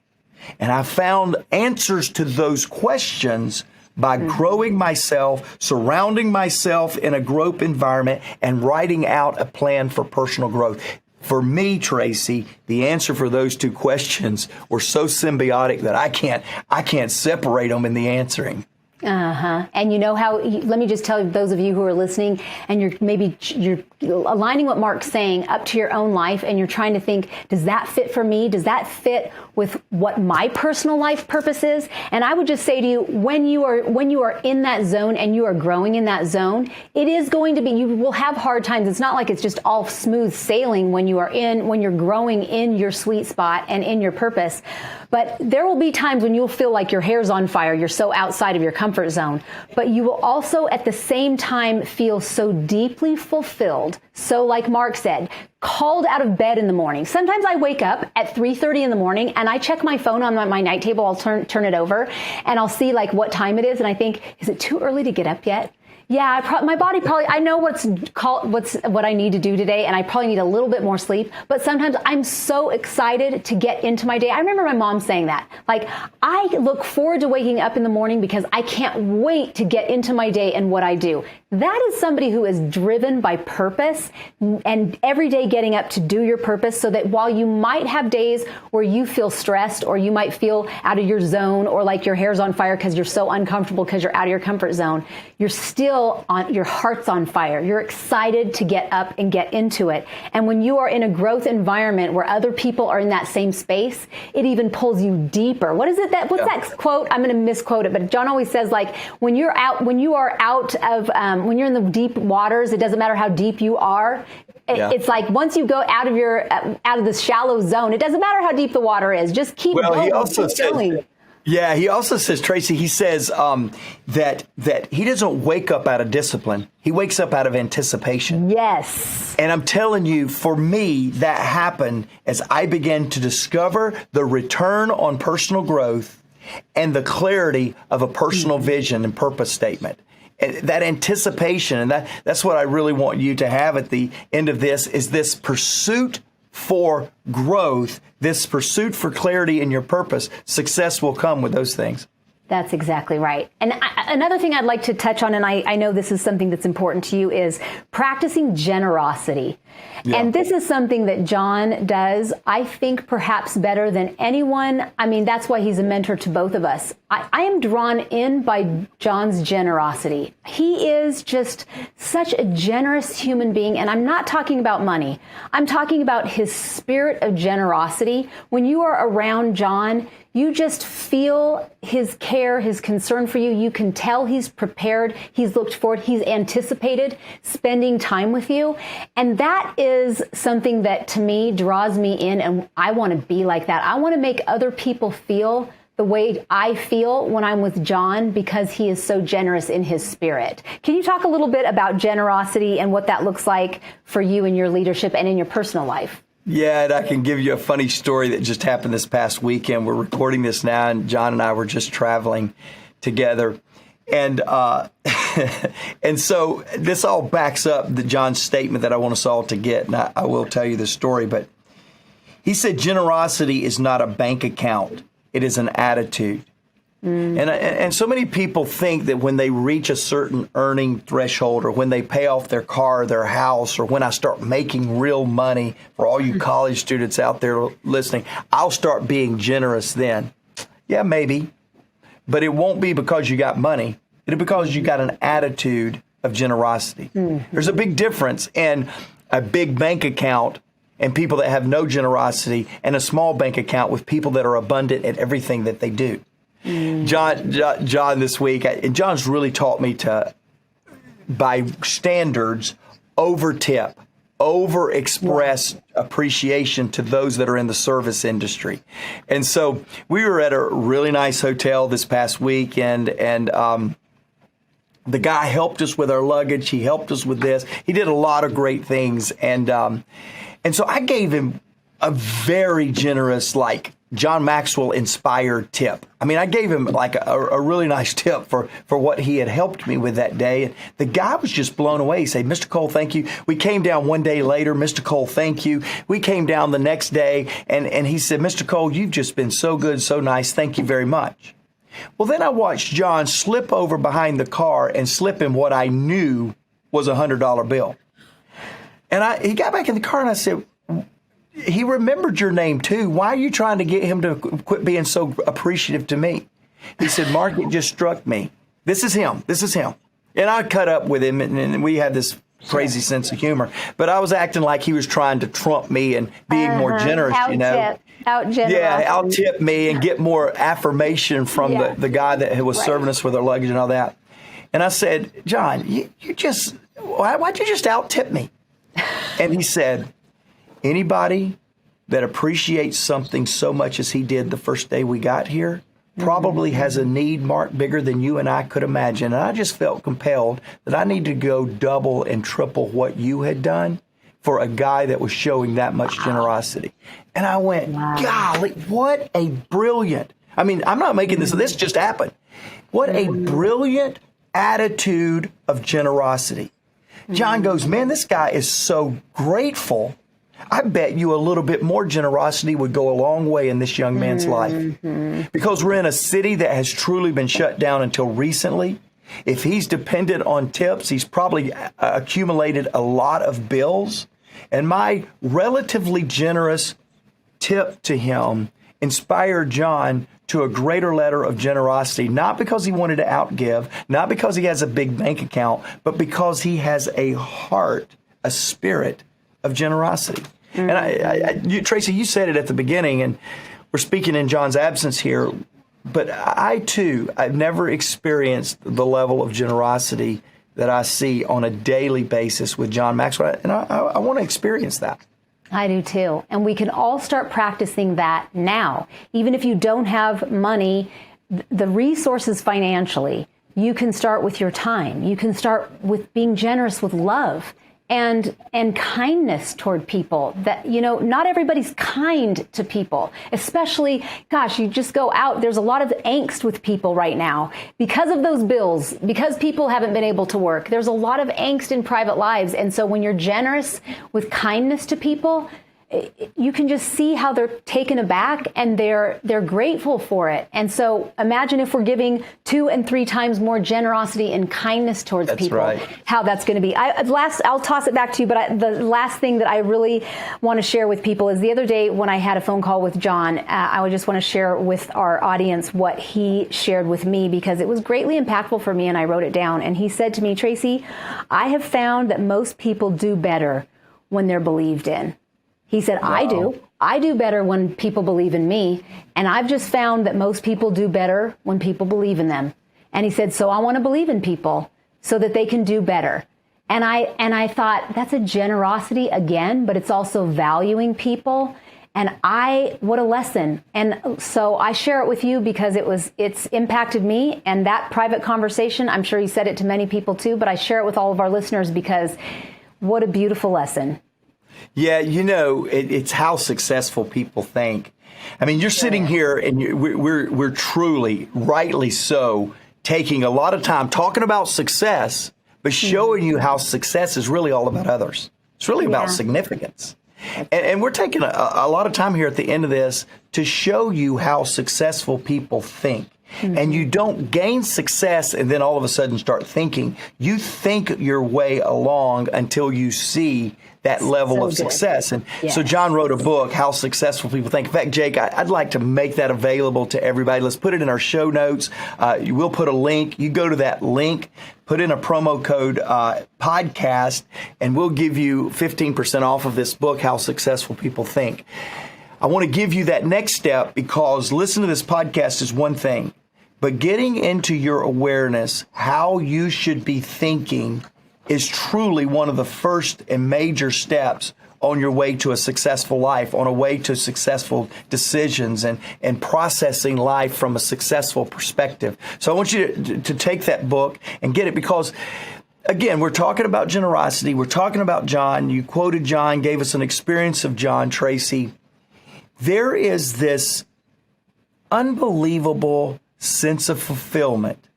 And I found answers to those questions by growing myself, surrounding myself in a growth environment, and writing out a plan for personal growth. For me, Tracy, the answer for those 2 questions were so symbiotic that I can't separate them in the answering. Uh-huh. And you know how, let me just tell those of you who are listening and you're aligning what Mark's saying up to your own life and you're trying to think, does that fit for me? Does that fit with what my personal life purpose is? And I would just say to you, when you are in that zone and you are growing in that zone, it is going to be, you will have hard times. It's not like it's just all smooth sailing when you're growing in your sweet spot and in your purpose. But there will be times when you'll feel like your hair's on fire. You're so outside of your comfort zone. But you will also at the same time feel so deeply fulfilled. So like Mark said, called out of bed in the morning. Sometimes I wake up at 3:30 in the morning and I check my phone on my night table. I'll turn it over and I'll see like what time it is. And I think, is it too early to get up yet? Yeah, my body probably, I know what I need to do today, and I probably need a little bit more sleep, but sometimes I'm so excited to get into my day. I remember my mom saying that. Like, I look forward to waking up in the morning because I can't wait to get into my day and what I do. That is somebody who is driven by purpose and every day getting up to do your purpose, so that while you might have days where you feel stressed or you might feel out of your zone or like your hair's on fire because you're so uncomfortable because you're out of your comfort zone, you're still your heart's on fire. You're excited to get up and get into it. And when you are in a growth environment where other people are in that same space, it even pulls you deeper. What's that quote? I'm going to misquote it, but John always says, like, when you're in the deep waters, it doesn't matter how deep you are. It's like once you go out of the shallow zone, it doesn't matter how deep the water is. Just keep going. He also says, Tracy, he says that he doesn't wake up out of discipline. He wakes up out of anticipation. Yes. And I'm telling you, for me, that happened as I began to discover the return on personal growth and the clarity of a personal vision and purpose statement. That anticipation, and that's what I really want you to have at the end of this, is this pursuit for growth, this pursuit for clarity in your purpose. Success will come with those things. That's exactly right. And another thing I'd like to touch on, and I know this is something that's important to you, is practicing generosity. Yeah. And this is something that John does, I think, perhaps better than anyone. I mean, that's why he's a mentor to both of us. I am drawn in by John's generosity. He is just such a generous human being. And I'm not talking about money. I'm talking about his spirit of generosity. When you are around John, you just feel his care, his concern for you. You can tell he's prepared. He's looked forward. He's anticipated spending time with you. And that is something that, to me, draws me in. And I want to be like that. I want to make other people feel the way I feel when I'm with John, because he is so generous in his spirit. Can you talk a little bit about generosity and what that looks like for you in your leadership and in your personal life? Yeah, and I can give you a funny story that just happened this past weekend. We're recording this now, and John and I were just traveling together. And and so this all backs up John's statement that I want us all to get, and I will tell you this story. But he said generosity is not a bank account. It is an attitude. And so many people think that when they reach a certain earning threshold, or when they pay off their car, their house, or when I start making real money, for all you college students out there listening, I'll start being generous then. Yeah, maybe. But it won't be because you got money. It'll be because you got an attitude of generosity. There's a big difference in a big bank account and people that have no generosity, and a small bank account with people that are abundant at everything that they do. John this week, and John's really taught me to, by standards, over-tip, over-express appreciation to those that are in the service industry. And so we were at a really nice hotel this past week, and the guy helped us with our luggage. He helped us with this. He did a lot of great things. And so I gave him a very generous, like, John Maxwell inspired tip. I mean, I gave him like a really nice tip for what he had helped me with that day. And the guy was just blown away. He said, Mr. Cole, thank you. We came down one day later. Mr. Cole, thank you. We came down the next day. And he said, Mr. Cole, you've just been so good, so nice. Thank you very much. Well, then I watched John slip over behind the car and slip in what I knew was a $100 bill. And he got back in the car and I said, he remembered your name too. Why are you trying to get him to quit being so appreciative to me? He said, Mark, it just struck me. This is him. This is him. And I cut up with him, and we had this crazy sense of humor. But I was acting like he was trying to trump me and being more generous, out-tip me and get more affirmation from the guy that was serving us with our luggage and all that. And I said, John, why'd you just out-tip me? And he said, anybody that appreciates something so much as he did the first day we got here probably has a need, Mark, bigger than you and I could imagine. And I just felt compelled that I need to go double and triple what you had done for a guy that was showing that much generosity. And I went, golly, what a brilliant, I mean, I'm not making this just happened. What a brilliant attitude of generosity. John goes, man, this guy is so grateful. I bet you a little bit more generosity would go a long way in this young man's life. Because we're in a city that has truly been shut down until recently. If he's dependent on tips, he's probably accumulated a lot of bills. And my relatively generous tip to him inspired John to a greater letter of generosity, not because he wanted to outgive, not because he has a big bank account, but because he has a heart, a spirit of generosity. And Tracy, you said it at the beginning, and we're speaking in John's absence here, but I too, I've never experienced the level of generosity that I see on a daily basis with John Maxwell, and I want to experience that. I do too. And we can all start practicing that now. Even if you don't have money, the resources financially, you can start with your time. You can start with being generous with love and kindness toward people. That, you know, not everybody's kind to people, especially, gosh, you just go out. There's a lot of angst with people right now because of those bills, because people haven't been able to work. There's a lot of angst in private lives. And so when you're generous with kindness to people, you can just see how they're taken aback and they're grateful for it. And so imagine if we're giving 2 and 3 times more generosity and kindness towards people, right, how that's going to be. I'll toss it back to you, but the last thing that I really want to share with people is the other day when I had a phone call with John, I would just want to share with our audience what he shared with me because it was greatly impactful for me and I wrote it down. And he said to me, Tracy, I have found that most people do better when they're believed in. He said, wow. I do better when people believe in me. And I've just found that most people do better when people believe in them. And he said, so I want to believe in people so that they can do better. And I thought that's a generosity again, but it's also valuing people. And what a lesson. And so I share it with you because it's impacted me. And that private conversation, I'm sure you said it to many people too, but I share it with all of our listeners because what a beautiful lesson. Yeah, you know, it's how successful people think. I mean, you're sitting here and we're truly, rightly so, taking a lot of time talking about success, but showing you how success is really all about others. It's really about significance. And we're taking a lot of time here at the end of this to show you how successful people think. And you don't gain success and then all of a sudden start thinking. You think your way along until you see that level of success. And so John wrote a book, How Successful People Think. In fact, Jake, I'd like to make that available to everybody. Let's put it in our show notes. We'll put a link. You go to that link, put in a promo code podcast, and we'll give you 15% off of this book, How Successful People Think. I want to give you that next step because listening to this podcast is one thing, but getting into your awareness, how you should be thinking is truly one of the first and major steps on your way to a successful life, on a way to successful decisions and processing life from a successful perspective. So I want you to take that book and get it because, again, we're talking about generosity. We're talking about John. You quoted John, gave us an experience of John, Tracy. There is this unbelievable sense of fulfillment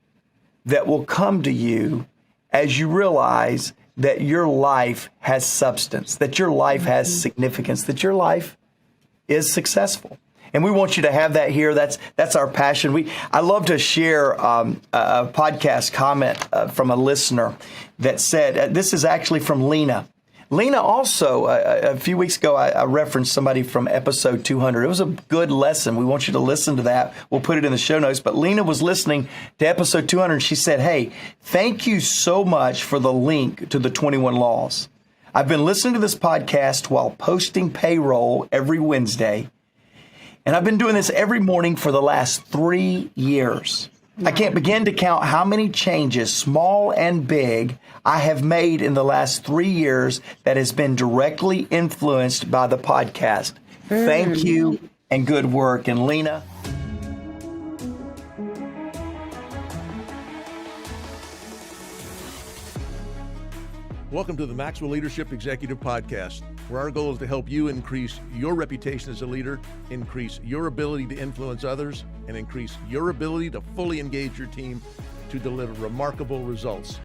that will come to you as you realize that your life has substance, that your life has significance, that your life is successful. And we want you to have that here. That's our passion. I love to share a podcast comment from a listener that said, this is actually from Lena. Lena also, a few weeks ago, I referenced somebody from episode 200. It was a good lesson. We want you to listen to that. We'll put it in the show notes. But Lena was listening to episode 200, and she said, hey, thank you so much for the link to the 21 Laws. I've been listening to this podcast while posting payroll every Wednesday, and I've been doing this every morning for the last 3 years. I can't begin to count how many changes, small and big, I have made in the last 3 years that has been directly influenced by the podcast. Thank you and good work. And Lena. Welcome to the Maxwell Leadership Executive Podcast, where our goal is to help you increase your reputation as a leader, increase your ability to influence others, and increase your ability to fully engage your team to deliver remarkable results.